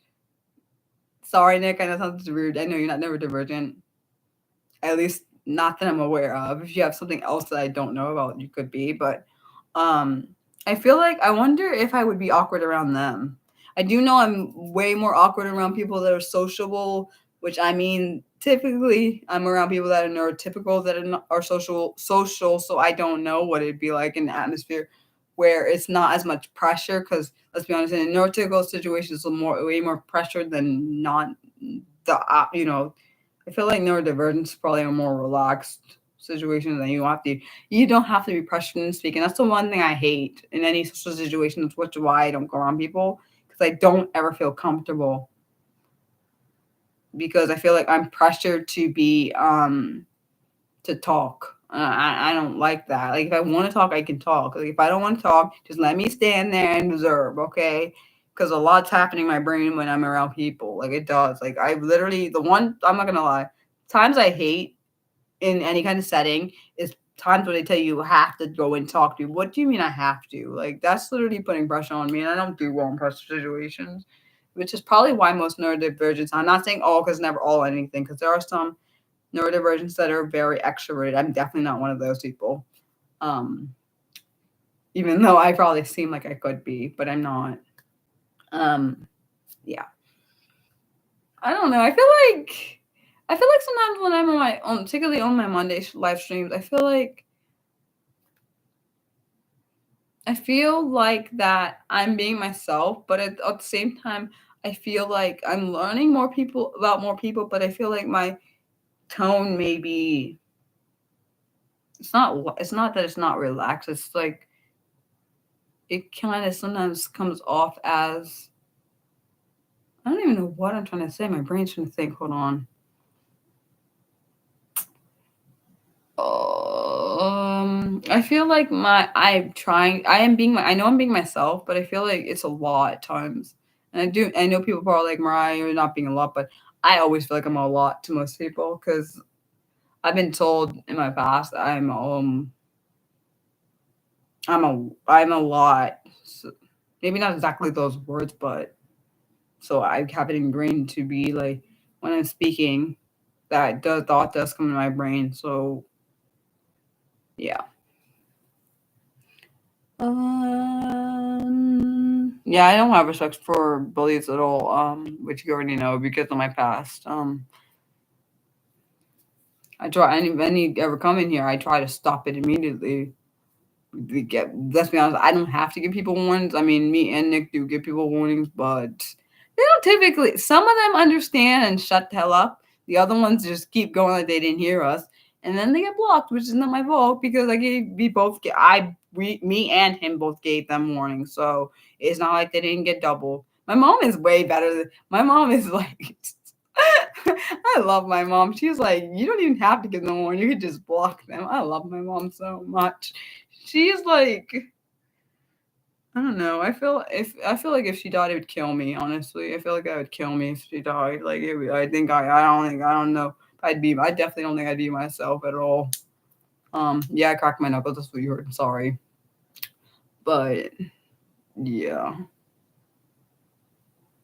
Sorry, Nick, I know sounds rude. I know you're not neurodivergent. At least not that I'm aware of. If you have something else that I don't know about, you could be. But um I feel like I wonder if I would be awkward around them. I do know I'm way more awkward around people that are sociable, which I mean typically I'm around people that are neurotypical that are social, so I don't know what it'd be like in an atmosphere where it's not as much pressure because let's be honest, in a neurotypical situation it's way more pressure than not I feel like neurodivergence is probably a more relaxed situation than you don't have to be pressured in speaking. That's the one thing I hate in any social situations, which is why I don't go around people because I don't ever feel comfortable because I feel like I'm pressured to talk. I don't like that. Like if I want to talk, I can talk. Like if I don't want to talk, just let me stand there and observe, okay? Because a lot's happening in my brain when I'm around people. Like it does. Like I literally I'm not gonna lie. Times I hate in any kind of setting is times where they tell you have to go and talk to. What do you mean I have to? Like that's literally putting pressure on me, and I don't do well in pressure situations, which is probably why most neurodivergents. I'm not saying all because never all anything, because there are some neurodivergents that are very extroverted. I'm definitely not one of those people. Um, Even though I probably seem like I could be, but I'm not. Um, yeah. I don't know. I feel like sometimes when I'm on my own, particularly on my Monday live streams, I feel like that I'm being myself, but at the same time, I feel like I'm learning more people, but I feel like my tone maybe it's not that it's not relaxed. It's like it kind of sometimes comes off as I don't even know what I'm trying to say. My brain's trying to think. Hold on. I feel like I'm trying. I am being. I know I'm being myself, but I feel like it's a lot at times. And I do. I know people probably like Mariah, you're not being a lot, but I always feel like I'm a lot to most people because I've been told in my past I'm a lot. So, maybe not exactly those words, but so I have it ingrained to be like when I'm speaking, that the thought does come in my brain. So yeah. Yeah, I don't have respect for bullies at all. Which you already know because of my past. I try any ever come in here, I try to stop it immediately. Let's be honest, I don't have to give people warnings. I mean, me and Nick do give people warnings, but they don't typically. Some of them understand and shut the hell up. The other ones just keep going like they didn't hear us, and then they get blocked, which is not my fault because I gave we both me and him both gave them warnings, so it's not like they didn't get double. My mom is way better. My mom is like. I love my mom. She's like, you don't even have to give them warning. You could just block them. I love my mom so much. She's like, I don't know. I feel like if she died, it would kill me. Honestly, I feel like that would kill me if she died. Like, I think I don't know. I definitely don't think I'd be myself at all. Yeah, I cracked my knuckles. That's what you heard. Sorry, but yeah.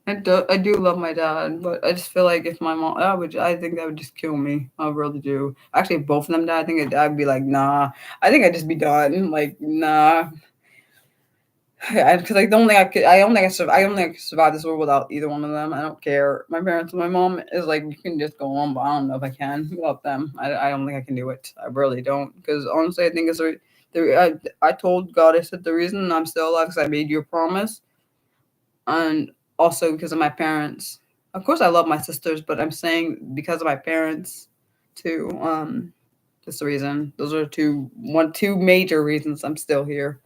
I do love my dad, but I just feel like if my mom, I think that would just kill me. I really do. Actually, if both of them died, I think I'd be like, nah. I think I'd just be done. Like, nah. Because like the only thing I could, I don't think I could survive this world without either one of them. I don't care. My parents, my mom is like, you can just go on, but I don't know if I can without them. I don't think I can do it. I really don't. Because honestly, I think it's I told God, I said the reason I'm still alive is I made you a promise, and also because of my parents. Of course, I love my sisters, but I'm saying because of my parents too. That's the reason. Those are two major reasons I'm still here.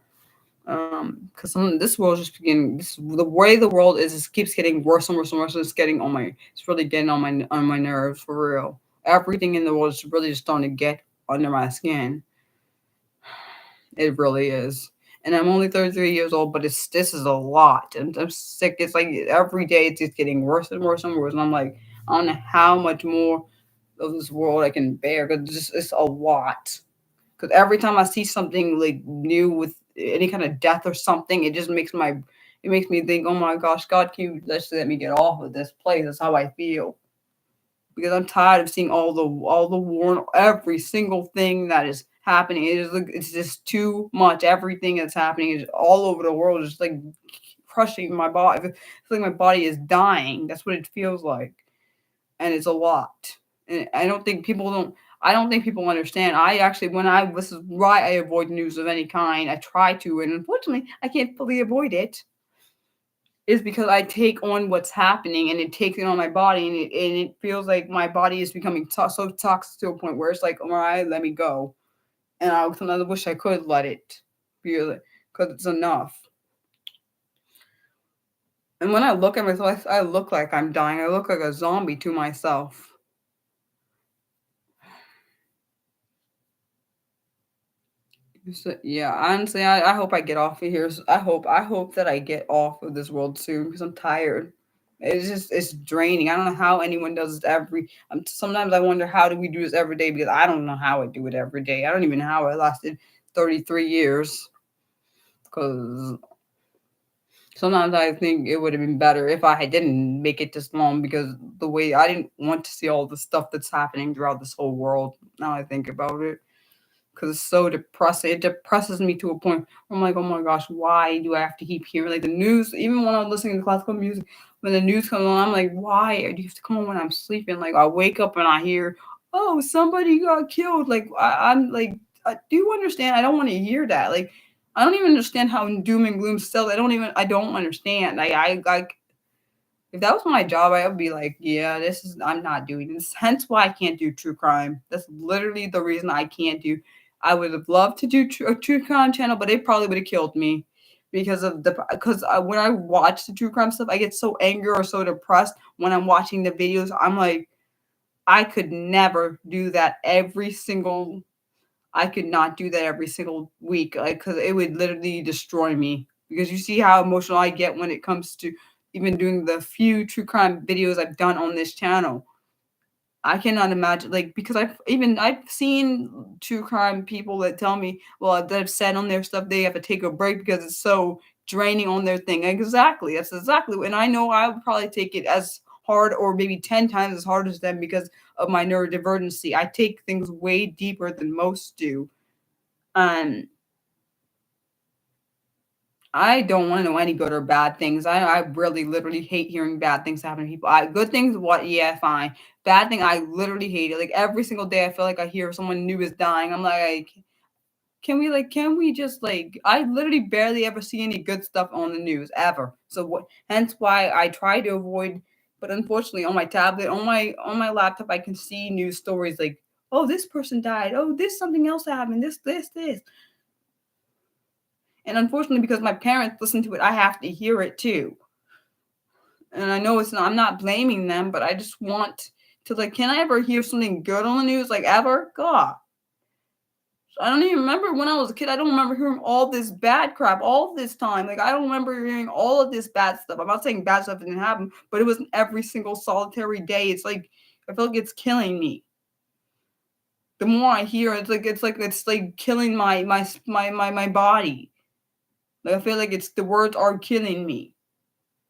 Because this world just getting the way the world is, it keeps getting worse and worse and worse. It's getting on my, it's really getting on my nerves for real. Everything in the world is really just starting to get under my skin. It really is. And I'm only 33 years old, but this is a lot. And I'm sick. It's like every day it's just getting worse and worse and worse. And I'm like, I don't know how much more of this world I can bear because it's a lot. Because every time I see something like new with any kind of death or something, it makes me think, oh my gosh, God, can you just let me get off of this place? That's how I feel because I'm tired of seeing all the war, and every single thing that is happening. It's just too much. Everything that's happening is all over the world, just like crushing my body. It's like my body is dying. That's what it feels like, and it's a lot. And I don't think people understand. I actually, this is why I avoid news of any kind. I try to, and unfortunately, I can't fully avoid it. Is because I take on what's happening and it takes it on my body, and it feels like my body is becoming so toxic to a point where it's like, all right, let me go. And I sometimes wish I could let it be because it's enough. And when I look at myself, I look like I'm dying. I look like a zombie to myself. So, yeah, honestly, I hope I get off of here. I hope that I get off of this world soon because I'm tired. It's draining. I don't know how anyone does this sometimes I wonder how do we do this every day because I don't know how I do it every day. I don't even know how I lasted 33 years because sometimes I think it would have been better if I didn't make it this long because the way I didn't want to see all the stuff that's happening throughout this whole world. Now I think about it because it's so depressing. It depresses me to a point where I'm like, oh my gosh, why do I have to keep hearing like the news? Even when I'm listening to classical music, when the news comes on, I'm like, why do you have to come on when I'm sleeping? Like I wake up and I hear, oh, somebody got killed. Like I'm like, do you understand? I don't want to hear that. Like I don't even understand how doom and gloom sells. I don't understand. Like if that was my job, I would be like, yeah, I'm not doing this. Hence why I can't do true crime. That's literally the reason I can't do. I would have loved to do a true crime channel, but it probably would have killed me because when I watch the true crime stuff, I get so angry or so depressed when I'm watching the videos. I'm like, I could never do that every single. I could not do that every single week, like, because it would literally destroy me. Because you see how emotional I get when it comes to even doing the few true crime videos I've done on this channel. I cannot imagine, like, because I've seen true crime people that tell me, well, that have said on their stuff they have to take a break because it's so draining on their thing. Exactly, that's exactly, and I know I would probably take it as hard or maybe 10 times as hard as them because of my neurodivergency. I take things way deeper than most do, and I don't want to know any good or bad things. I really literally hate hearing bad things happen to people. Good things, what? Yeah, fine. Bad thing, I literally hate it. Like every single day, I feel like I hear someone new is dying. I'm like, can we just like? I literally barely ever see any good stuff on the news ever. So what? Hence why I try to avoid. But unfortunately, on my tablet, on my laptop, I can see news stories like, oh, this person died. Oh, this something else happened. This. And unfortunately, because my parents listen to it, I have to hear it too. And I know it's not, I'm not blaming them, but I just want to, like, can I ever hear something good on the news? Like, ever? God. I don't even remember when I was a kid. I don't remember hearing all this bad crap all this time. Like, I don't remember hearing all of this bad stuff. I'm not saying bad stuff didn't happen, but it wasn't every single solitary day. It's like, I feel like it's killing me. The more I hear, it's like killing my body. Like, I feel like the words are killing me.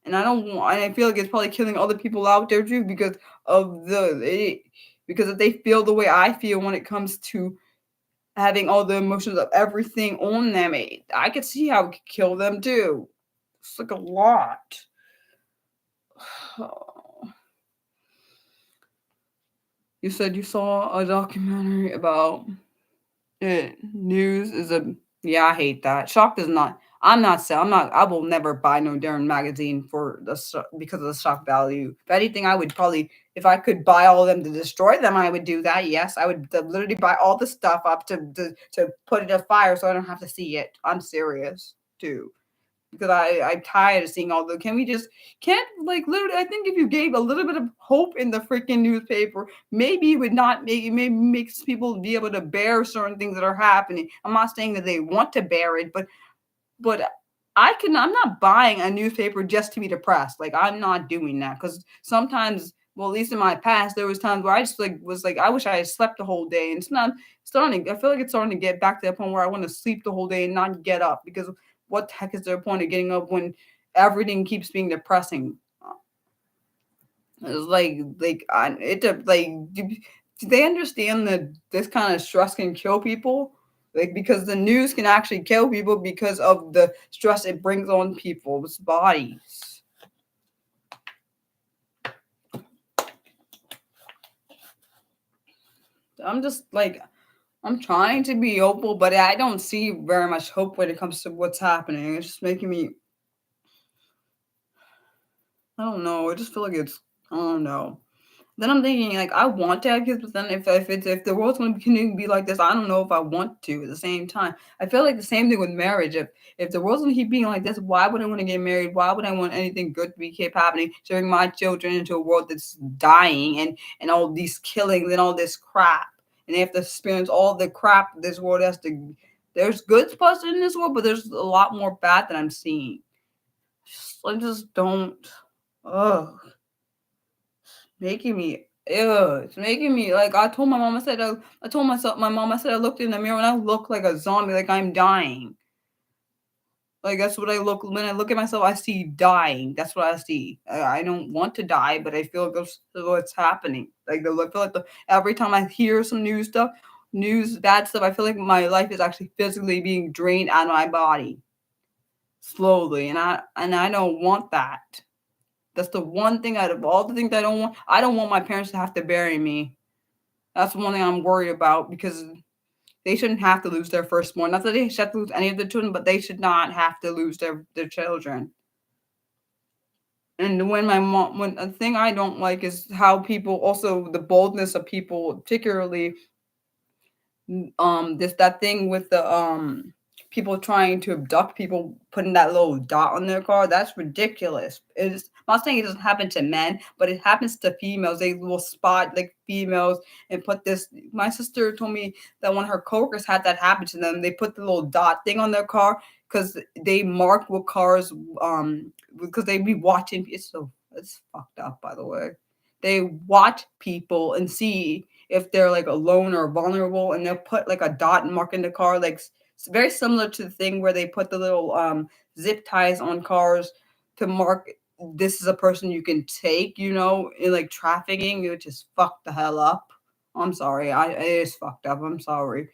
And I don't want, and I feel like it's probably killing other people out there too because if they feel the way I feel when it comes to having all the emotions of everything on them, I could see how it could kill them too. It's like a lot. You said you saw a documentary about it. News is a, yeah, I hate that. Shock does not. I will never buy no darn magazine because of the shock value. If anything, I would probably, if I could buy all of them to destroy them, I would do that. Yes, I would literally buy all the stuff up to put it in a fire so I don't have to see it. I'm serious too. Because I'm tired of seeing all the. Can we just can't like literally? I think if you gave a little bit of hope in the freaking newspaper, maybe it would not maybe makes people be able to bear certain things that are happening. I'm not saying that they want to bear it, but I'm not buying a newspaper just to be depressed. Like, I'm not doing that because sometimes, well, at least in my past, there was times where I just like was like, I wish I had slept the whole day. And it's not starting. I feel like it's starting to get back to that point where I want to sleep the whole day and not get up because what the heck is there point of getting up when everything keeps being depressing? It's do they understand that this kind of stress can kill people? Like, because the news can actually kill people because of the stress it brings on people's bodies. I'm just like, I'm trying to be hopeful, but I don't see very much hope when it comes to what's happening. It's just making me, I don't know. I just feel like I don't know. Then I'm thinking, like, I want to have kids, but then if the world's going to continue to be like this, I don't know if I want to at the same time. I feel like the same thing with marriage. If the world's going to keep being like this, why would I want to get married? Why would I want anything good to keep happening, sharing my children into a world that's dying and all these killings and all this crap? And they have to experience all the crap this world has to. There's good spots in this world, but there's a lot more bad that I'm seeing. I just don't. Ugh. Making me ew. It's making me like I told my mom. I told myself my mom. I said I looked in the mirror and I look like a zombie, like I'm dying. Like that's what I look when I look at myself. I see dying. That's what I see. I don't want to die, but I feel like that's what's happening. Like I feel like every time I hear some news bad stuff, I feel like my life is actually physically being drained out of my body slowly, and I don't want that. That's the one thing out of all the things I don't want. I don't want my parents to have to bury me. That's the one thing I'm worried about because they shouldn't have to lose their firstborn. Not that they should have to lose any of their children, but they should not have to lose their children. And when a thing I don't like is how people also the boldness of people, particularly that thing with the people trying to abduct people, putting that little dot on their car. That's ridiculous. It's I'm not saying it doesn't happen to men, but it happens to females. They will spot like females and put this. My sister told me that when her coworkers had that happen to them, they put the little dot thing on their car because they mark what cars because they be watching. It's fucked up, by the way. They watch people and see if they're like alone or vulnerable, and they'll put like a dot and mark in the car, like it's very similar to the thing where they put the little zip ties on cars to mark this is a person you can take, in like trafficking, which is fucked the hell up. I'm sorry, it is fucked up. I'm sorry.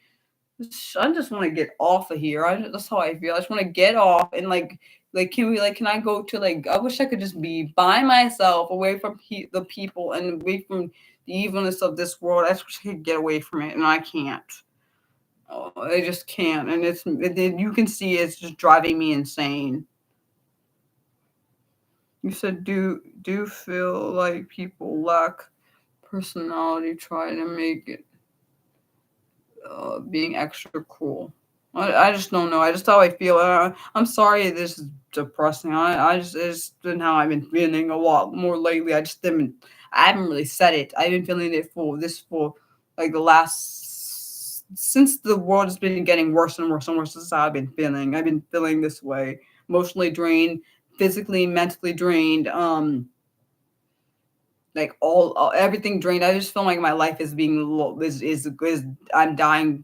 I just want to get off of here. That's how I feel. I just want to get off and can I go to I wish I could just be by myself, away from the people and away from the evilness of this world. I just wish I could get away from it, and I can't. Oh, I just can't, and you can see it's just driving me insane. You said do feel like people lack personality, try to make it being extra cool. I just don't know. I just how I feel. I'm sorry this is depressing. It's been how I've been feeling a lot more lately. I haven't really said it. I've been feeling it for like the last, since the world has been getting worse and worse and worse. This is how I've been feeling. I've been feeling this way. Emotionally drained, physically, mentally drained. Like all everything drained. I just feel like my life is being is I'm dying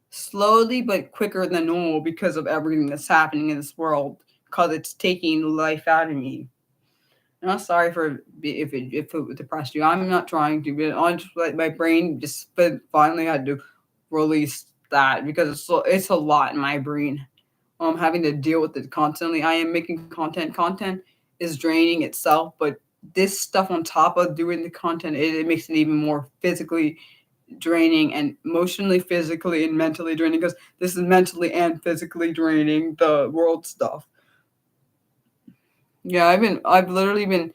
slowly but quicker than normal because of everything that's happening in this world, because it's taking life out of me. And I'm sorry for if it depressed you. I'm not trying to, but I just like my brain just finally had to release that because it's a lot in my brain. Having to deal with it constantly. I am making content. Content is draining itself, but this stuff on top of doing the content, it makes it even more physically draining and emotionally, physically, and mentally draining, because this is mentally and physically draining, the world stuff. Yeah, I've literally been,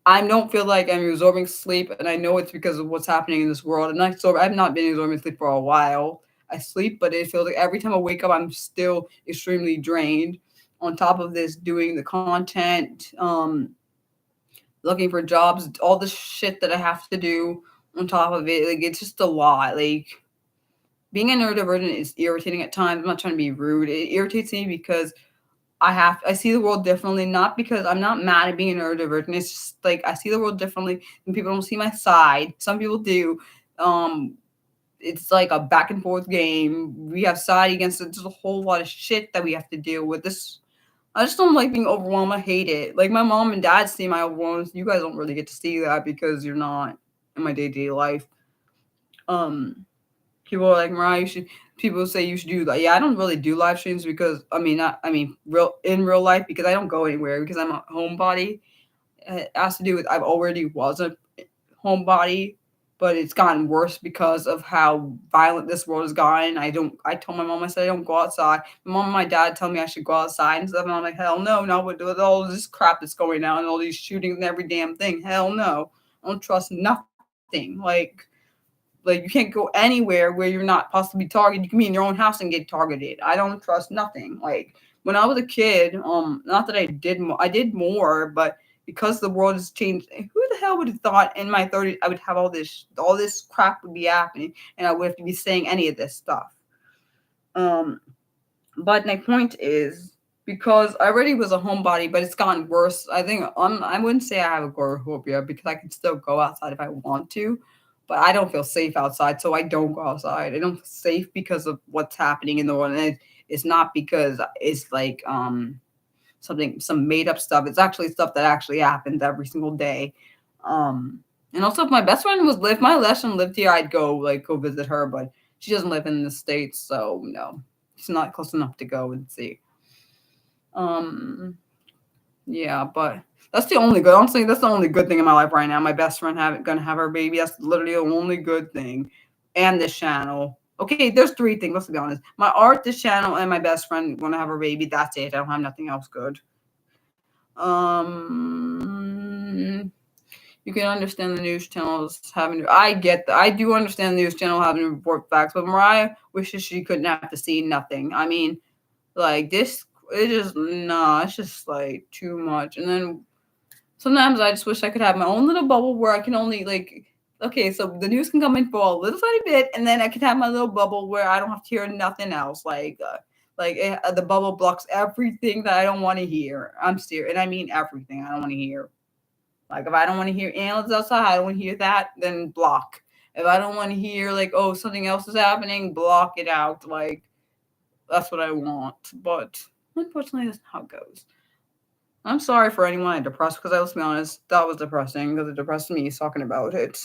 I don't feel like I'm absorbing sleep, and I know it's because of what's happening in this world. And I've not been absorbing sleep for a while. I sleep, but it feels like every time I wake up, I'm still extremely drained. On top of this, doing the content, looking for jobs, all the shit that I have to do on top of it, like it's just a lot. Like being a neurodivergent is irritating at times. I'm not trying to be rude. It irritates me because I see the world differently, not because I'm not mad at being a neurodivergent. It's just like I see the world differently and people don't see my side. Some people do. It's like a back and forth game. We have side against it. There's a whole lot of shit that we have to deal with. I just don't like being overwhelmed. I hate it. Like my mom and dad see my overwhelmed. You guys don't really get to see that because you're not in my day-to-day life. People are like, Mariah, people say you should do that. Yeah, I don't really do live streams because real life, because I don't go anywhere because I'm a homebody. It has to do with I've already was a homebody, but it's gotten worse because of how violent this world has gotten. I told my mom, I said I don't go outside. My mom and my dad tell me I should go outside and stuff, and I'm like, hell no, not with all this crap that's going on and all these shootings and every damn thing. Hell no. I don't trust nothing. Like you can't go anywhere where you're not possibly targeted. You can be in your own house and get targeted. I don't trust nothing. Like when I was a kid, not that I did more, but because the world has changed, who the hell would have thought in my 30s I would have all this crap would be happening and I would have to be saying any of this stuff. But my point is, because I already was a homebody, but it's gotten worse. I think I wouldn't say I have agoraphobia because I can still go outside if I want to, but I don't feel safe outside, so I don't go outside. I don't feel safe because of what's happening in the world, and it's not because it's like some made up stuff. It's actually stuff that actually happens every single day. And also, if my best friend if my best friend lived here, I'd go visit her, but she doesn't live in the States, so no, it's not close enough to go and see. Yeah, but that's the only good. Honestly, that's the only good thing in my life right now. My best friend gonna have her baby. That's literally the only good thing. And this channel. Okay, there's three things. Let's be honest. My art, this channel, and my best friend gonna have her baby. That's it. I don't have nothing else good. You can understand the news channels having. I do understand the news channel having to report facts, but Mariah wishes she couldn't have to see nothing. I mean, Like this, it just nah. It's just like too much. And then sometimes I just wish I could have my own little bubble where I can only like. Okay, so the news can come in for a little tiny bit, and then I can have my little bubble where I don't have to hear nothing else. The bubble blocks everything that I don't want to hear. I'm serious, and I mean everything I don't want to hear. Like if I don't want to hear animals outside, I don't want to hear that, then block. If I don't want to hear like, oh, something else is happening, block it out. Like that's what I want. But unfortunately, that's how it goes. I'm sorry for anyone depressed because let's be honest, that was depressing because it depressed me talking about it.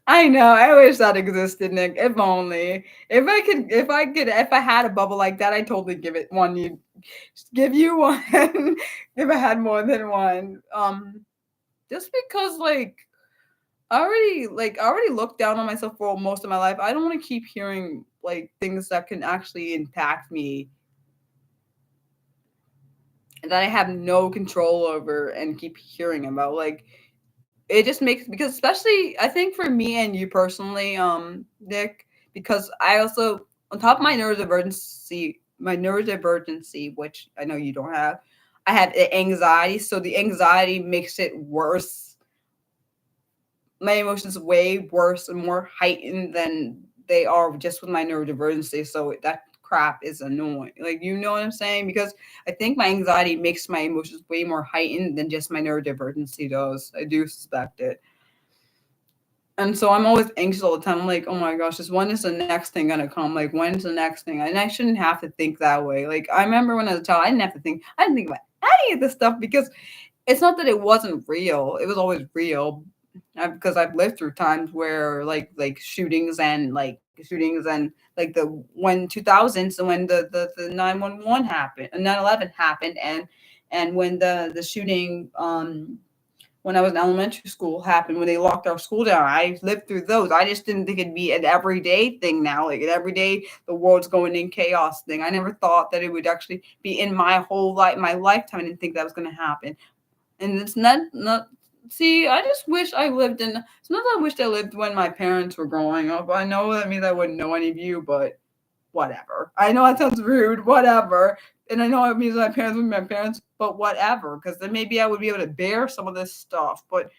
I know. I wish that existed, Nick. If only. If I had a bubble like that, I'd totally give it one. Give you one if I had more than one. Just because I already looked down on myself for most of my life. I don't want to keep hearing like things that can actually impact me that I have no control over and keep hearing about. Like it just makes because especially I think for me and you personally, Nick, because I also on top of my neurodivergency, which I know you don't have, I have anxiety. So the anxiety makes it worse. My emotions way worse and more heightened than they are just with my neurodivergency. So that crap is annoying. Like you know what I'm saying? Because I think my anxiety makes my emotions way more heightened than just my neurodivergency does. I do suspect it. And so I'm always anxious all the time. I'm like, oh my gosh, just when is the next thing gonna come? Like, when's the next thing? And I shouldn't have to think that way. Like, I remember when I was a child, I didn't have to think. I didn't think about any of this stuff because it's not that it wasn't real. It was always real because I've lived through times where like shootings and like the when 2000s and when the 911 happened, 9/11 happened, and when the shooting when I was in elementary school happened when they locked our school down. I lived through those. I just didn't think it'd be an everyday thing now, like an everyday the world's going in chaos thing. I never thought that it would actually be in my whole life, my lifetime. I didn't think that was going to happen. And it's not. See, I just wish I lived in. Sometimes I wish I lived when my parents were growing up. I know that means I wouldn't know any of you, but whatever. I know that sounds rude, whatever. And I know it means my parents would be my parents, but whatever. Because then maybe I would be able to bear some of this stuff. But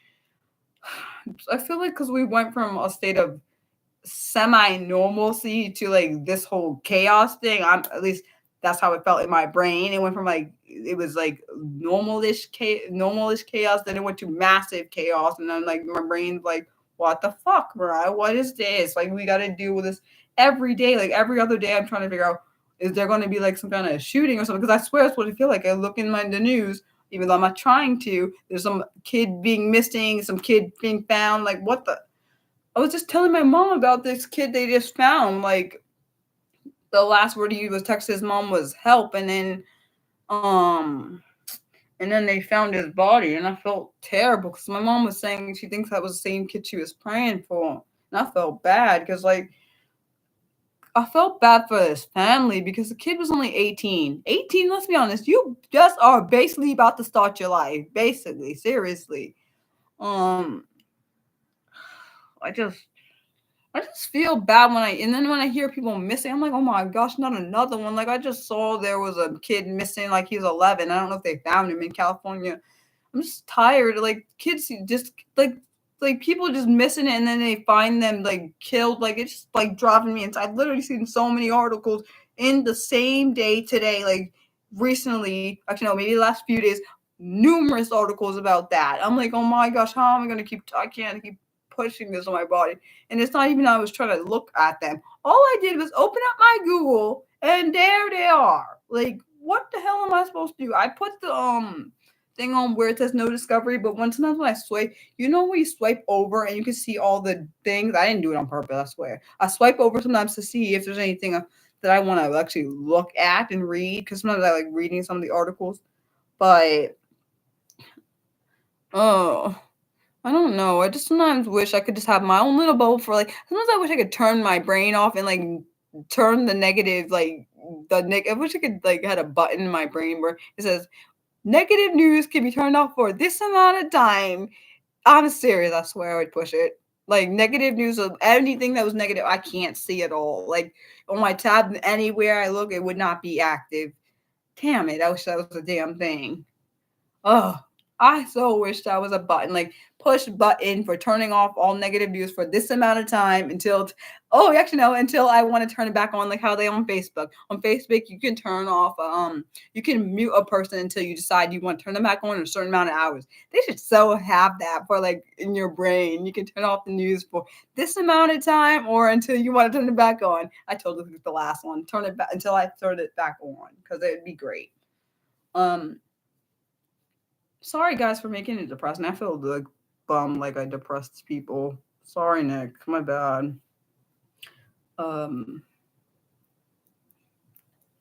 I feel like because we went from a state of semi normalcy to like this whole chaos thing. I'm at least that's how it felt in my brain. It went from like it was like normalish chaos, then it went to massive chaos, and then like my brain's like, what the fuck, Mariah? What is this? Like we got to deal with this every day. Like every other day, I'm trying to figure out is there going to be like some kind of shooting or something? Because I swear that's what I feel like. I look in the news. Even though I'm not trying to, there's some kid being missing, some kid being found. Like, what the? I was just telling my mom about this kid they just found. Like the last word he was text his mom was help, um and then they found his body, and I felt terrible because my mom was saying she thinks that was the same kid she was praying for, and I felt bad because like I felt bad for his family because the kid was only 18. 18, let's be honest, you just are basically about to start your life, basically, seriously. Um, I just I just feel bad and then when I hear people missing, I'm like, oh my gosh, not another one. Like I just saw there was a kid missing, like he was 11. I don't know if they found him in California. I'm just tired. Like kids just like people just missing it and then they find them like killed. Like it's just like dropping me inside. I've literally seen so many articles in the same day today, like recently, actually no, maybe the last few days, numerous articles about that. I'm like, oh my gosh, how am I gonna I can't keep pushing this on my body. And it's not even I was trying to look at them. All I did was open up my Google and there they are. Like, what the hell am I supposed to do? I put the thing on where it says no discovery, but sometimes when I swipe, you know when you swipe over and you can see all the things. I didn't do it on purpose, I swear. I swipe over sometimes to see if there's anything that I want to actually look at and read, because sometimes I like reading some of the articles. But oh, I don't know. I just sometimes wish I could just have my own little bubble for like. Sometimes I wish I could turn my brain off and like turn the negative, like I wish I could like had a button in my brain where it says negative news can be turned off for this amount of time. I'm serious. I swear I would push it. Like negative news of anything that was negative, I can't see at all. Like on my tab, anywhere I look, it would not be active. Damn it! I wish that was a damn thing. Oh, I so wish that was a button, like push button for turning off all negative news for this amount of time until, oh, actually no, until I want to turn it back on, like how they on Facebook. On Facebook, you can turn off, you can mute a person until you decide you want to turn them back on in a certain amount of hours. They should so have that for like in your brain. You can turn off the news for this amount of time or until you want to turn it back on. I totally picked the last one. Turn it back until I turn it back on because it'd be great. Sorry guys for making it depressing. I feel like bummed like I depressed people. Sorry, Nick. My bad. Um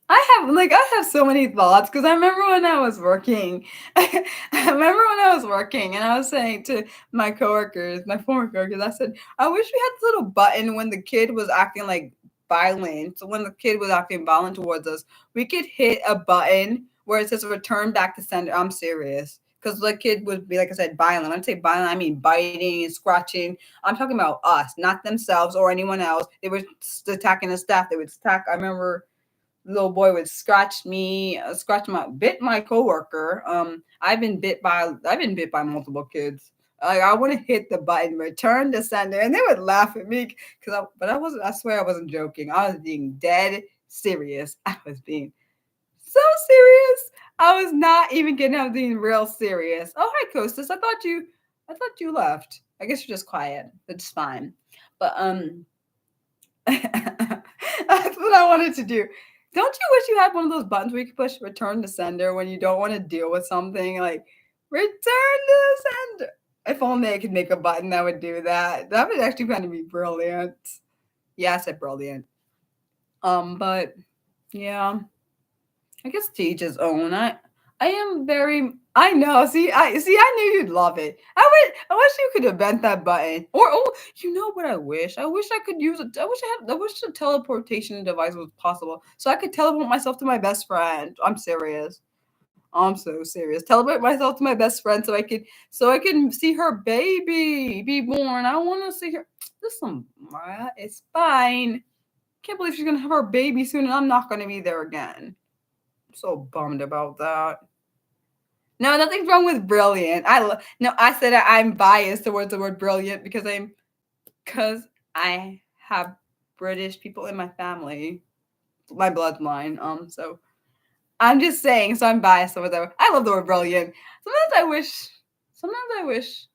I have so many thoughts because I remember when I was working. I remember when I was working and I was saying to my coworkers, my former coworkers, I said, I wish we had this little button when the kid was acting like violent. So when the kid was acting violent towards us, we could hit a button where it says return back to sender. I'm serious. Because the kid would be, like I said, violent. When I say violent, I mean biting and scratching. I'm talking about us, not themselves or anyone else. They were attacking the staff. They would attack. I remember little boy would scratch me, bit my coworker. I've been bit by multiple kids. Like I want to hit the button, return to sender, and they would laugh at me but I wasn't. I swear I wasn't joking. I was being dead serious. I was being so serious. I was not even kidding. I was being real serious. Oh hi, Costas. I thought you left. I guess you're just quiet. It's fine. But that's what I wanted to do. Don't you wish you had one of those buttons where you could push return to sender when you don't want to deal with something like return to sender? If only I could make a button that would do that. That would actually kind of be brilliant. Yeah, I said brilliant. But yeah, I guess to each his own. I am very. I know. I knew you'd love it. I wish you could invent that button. Or oh, you know what I wish? I wish I could use it. I wish the teleportation device was possible, so I could teleport myself to my best friend. I'm serious. I'm so serious. Teleport myself to my best friend so I can see her baby be born. I want to see her. Listen, Mariah, it's fine. Can't believe she's gonna have her baby soon, and I'm not gonna be there again. I'm so bummed about that. No, nothing's wrong with brilliant. No, I said I'm biased towards the word brilliant because I have British people in my family, my bloodline. So I'm just saying. So I'm biased towards that word. I love the word brilliant. Sometimes I wish.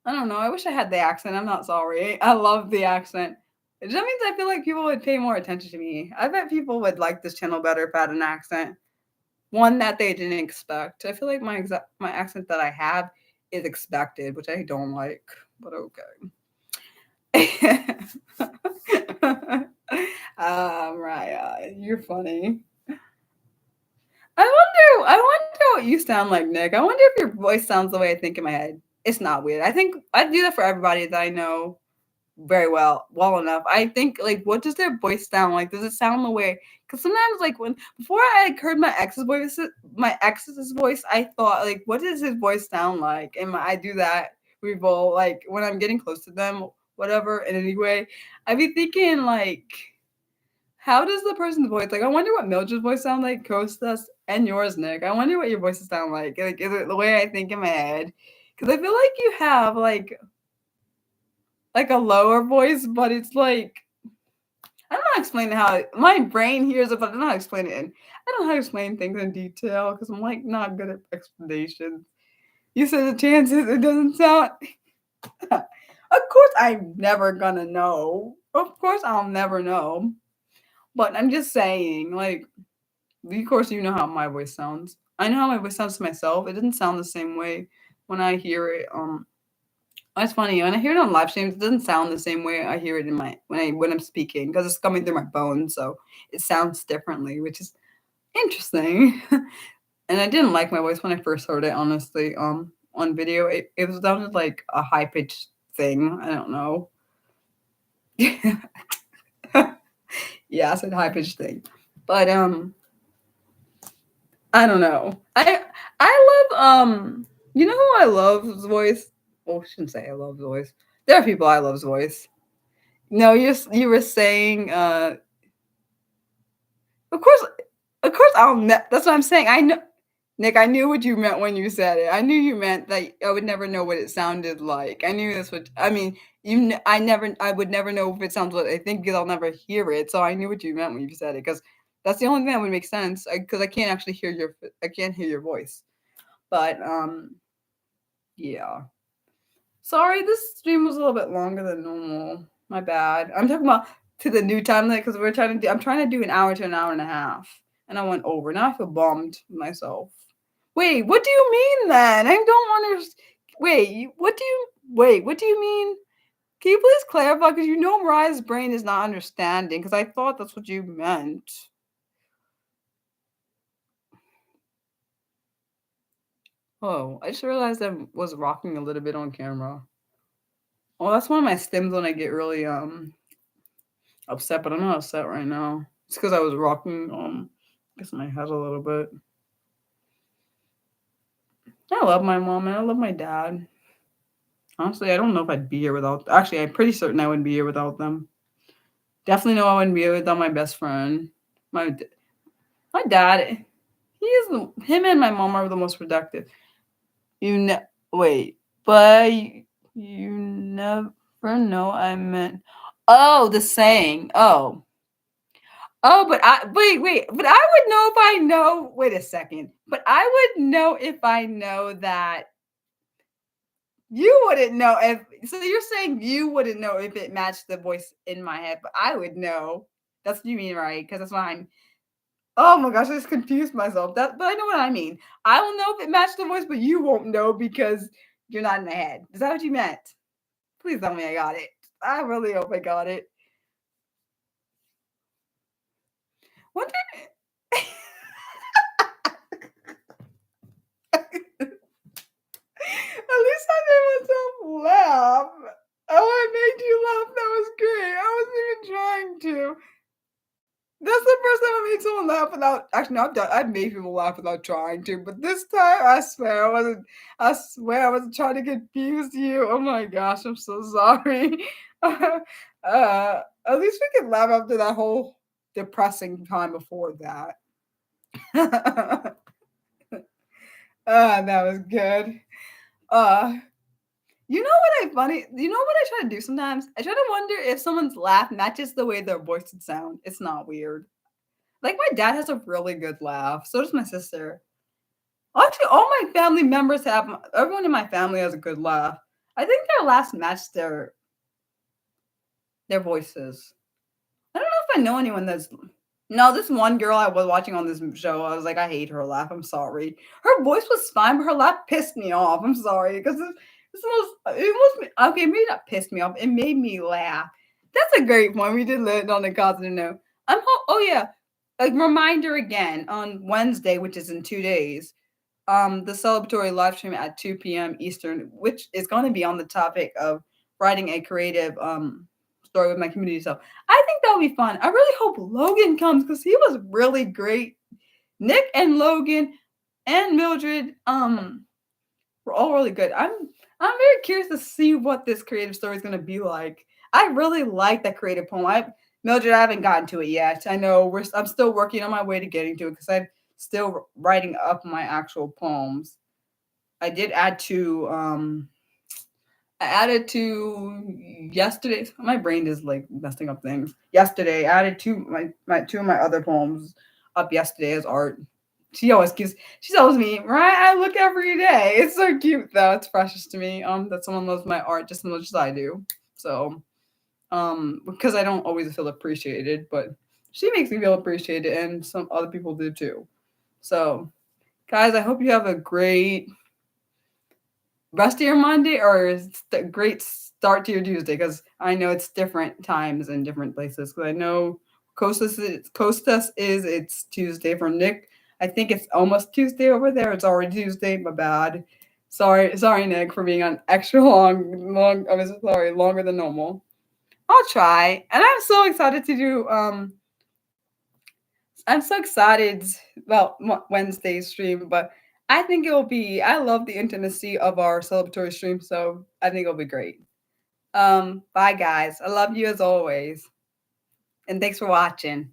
I don't know. I wish I had the accent. I'm not sorry. I love the accent. That means I feel like people would pay more attention to me. I bet people would like this channel better if I had an accent. One that they didn't expect. I feel like my accent that I have is expected, which I don't like, but okay. Raya, you're funny. I wonder what you sound like, Nick. I wonder if your voice sounds the way I think in my head. It's not weird. I think I do that for everybody that I know very well enough. I think like what does their voice sound like? Does it sound the way? Because sometimes like before I heard my ex's voice, I thought like what does his voice sound like? And I do that revolt like when I'm getting close to them, whatever. In any way, I'd be thinking like, how does the person's voice like? I wonder what Mildred's voice sound like, Costas, and yours, Nick. I wonder what your voices sound like. Like is it the way I think in my head? Because I feel like you have like a lower voice, but it's like I don't know how to explain how my brain hears it, but I don't know how to explain it. I don't know how to explain things in detail because I'm like not good at explanations. You said the chances it doesn't sound. Of course, I'm never gonna know. Of course, I'll never know. But I'm just saying, like, of course, you know how my voice sounds. I know how my voice sounds to myself. It doesn't sound the same way when I hear it. It's funny when I hear it on live streams. It doesn't sound the same way I hear it in my when I'm speaking because it's coming through my bones, so it sounds differently, which is interesting. And I didn't like my voice when I first heard it. Honestly, on video, it was sounded like a high pitched thing. I don't know. Yeah, I said high pitched thing, but I don't know. I love you know who I love his voice. Well, I shouldn't say I love his voice. There are people I love's voice. No, you were saying of course, I'll that's what I'm saying. I know, Nick, I knew what you meant when you said it. I knew you meant that I would never know what it sounded like. I knew this would. I mean, I would never know if it sounds what I think because I'll never hear it. So I knew what you meant when you said it because that's the only thing that would make sense. Because I can't actually hear I can't hear your voice. But yeah. Sorry, this stream was a little bit longer than normal. My bad. I'm talking about to the new time limit because I'm trying to do an hour to an hour and a half, and I went over. Now I feel bummed with myself. Wait, what do you mean then? I don't understand. Wait, what do you mean? Can you please clarify? Because you know Mariah's brain is not understanding. Because I thought that's what you meant. Oh, I just realized I was rocking a little bit on camera. Oh, that's one of my stims when I get really upset, but I'm not upset right now. It's because I was rocking I guess my head a little bit. I love my mom and I love my dad. Honestly, I don't know if I'd be here without. Actually, I'm pretty certain I wouldn't be here without them. Definitely know I wouldn't be here without my best friend. My dad. Him and my mom are the most productive. Wait, but you never know. I meant. Oh, the saying. Oh, but wait, but I would know if I know. Wait a second. But I would know if I know that you wouldn't know if. So you're saying you wouldn't know if it matched the voice in my head, but I would know. That's what you mean, right? Because that's why I'm. Oh my gosh, I just confused myself. But I know what I mean. I will know if it matched the voice, but you won't know because you're not in the head. Is that what you meant? Please tell me I got it. I really hope I got it. What did? At least I made myself laugh. Oh, I made you laugh. That was great. I wasn't even trying to. That's the first time I made someone laugh without. Actually, no, I've made people laugh without trying to. But this time, I swear I wasn't. I swear I wasn't trying to confuse you. Oh my gosh, I'm so sorry. At least we can laugh after that whole depressing time before that. That was good. Uh, You know what I funny? You know what I try to do sometimes? I try to wonder if someone's laugh matches the way their voice would sound. It's not weird. Like my dad has a really good laugh. So does my sister. Actually, all my family members have. Everyone in my family has a good laugh. I think their laughs match their voices. I don't know if I know anyone that's. No, this one girl I was watching on this show, I was like, I hate her laugh. I'm sorry. Her voice was fine, but her laugh pissed me off. I'm sorry because okay, maybe not pissed me off. It made me laugh. That's a great point. We did land on a positive note. Oh yeah, a reminder again on Wednesday, which is in 2 days. The celebratory live stream at 2 p.m. Eastern, which is going to be on the topic of writing a creative story with my community. So I think that'll be fun. I really hope Logan comes because he was really great. Nick and Logan and Mildred were all really good. I'm very curious to see what this creative story is going to be like. I really like that creative poem. Mildred, I haven't gotten to it yet. I know I'm still working on my way to getting to it because I'm still writing up my actual poems. I did add to I added to yesterday. My brain is like messing up things. Yesterday, I added my two of my other poems up yesterday as art. She tells me, right? I look every day. It's so cute though. It's precious to me. That someone loves my art just as much as I do. So, because I don't always feel appreciated, but she makes me feel appreciated, and some other people do too. So, guys, I hope you have a great rest of your Monday or great start to your Tuesday because I know it's different times in different places. Because I know Costas is it's Tuesday for Nick. I think it's almost Tuesday over there. It's already Tuesday. My bad. Sorry, Nick, for being on extra long. I was sorry, longer than normal. I'll try, and I'm so excited to do. I'm so excited about Wednesday's stream, but I think it will be. I love the intimacy of our celebratory stream, so I think it'll be great. Bye, guys. I love you as always. And thanks for watching.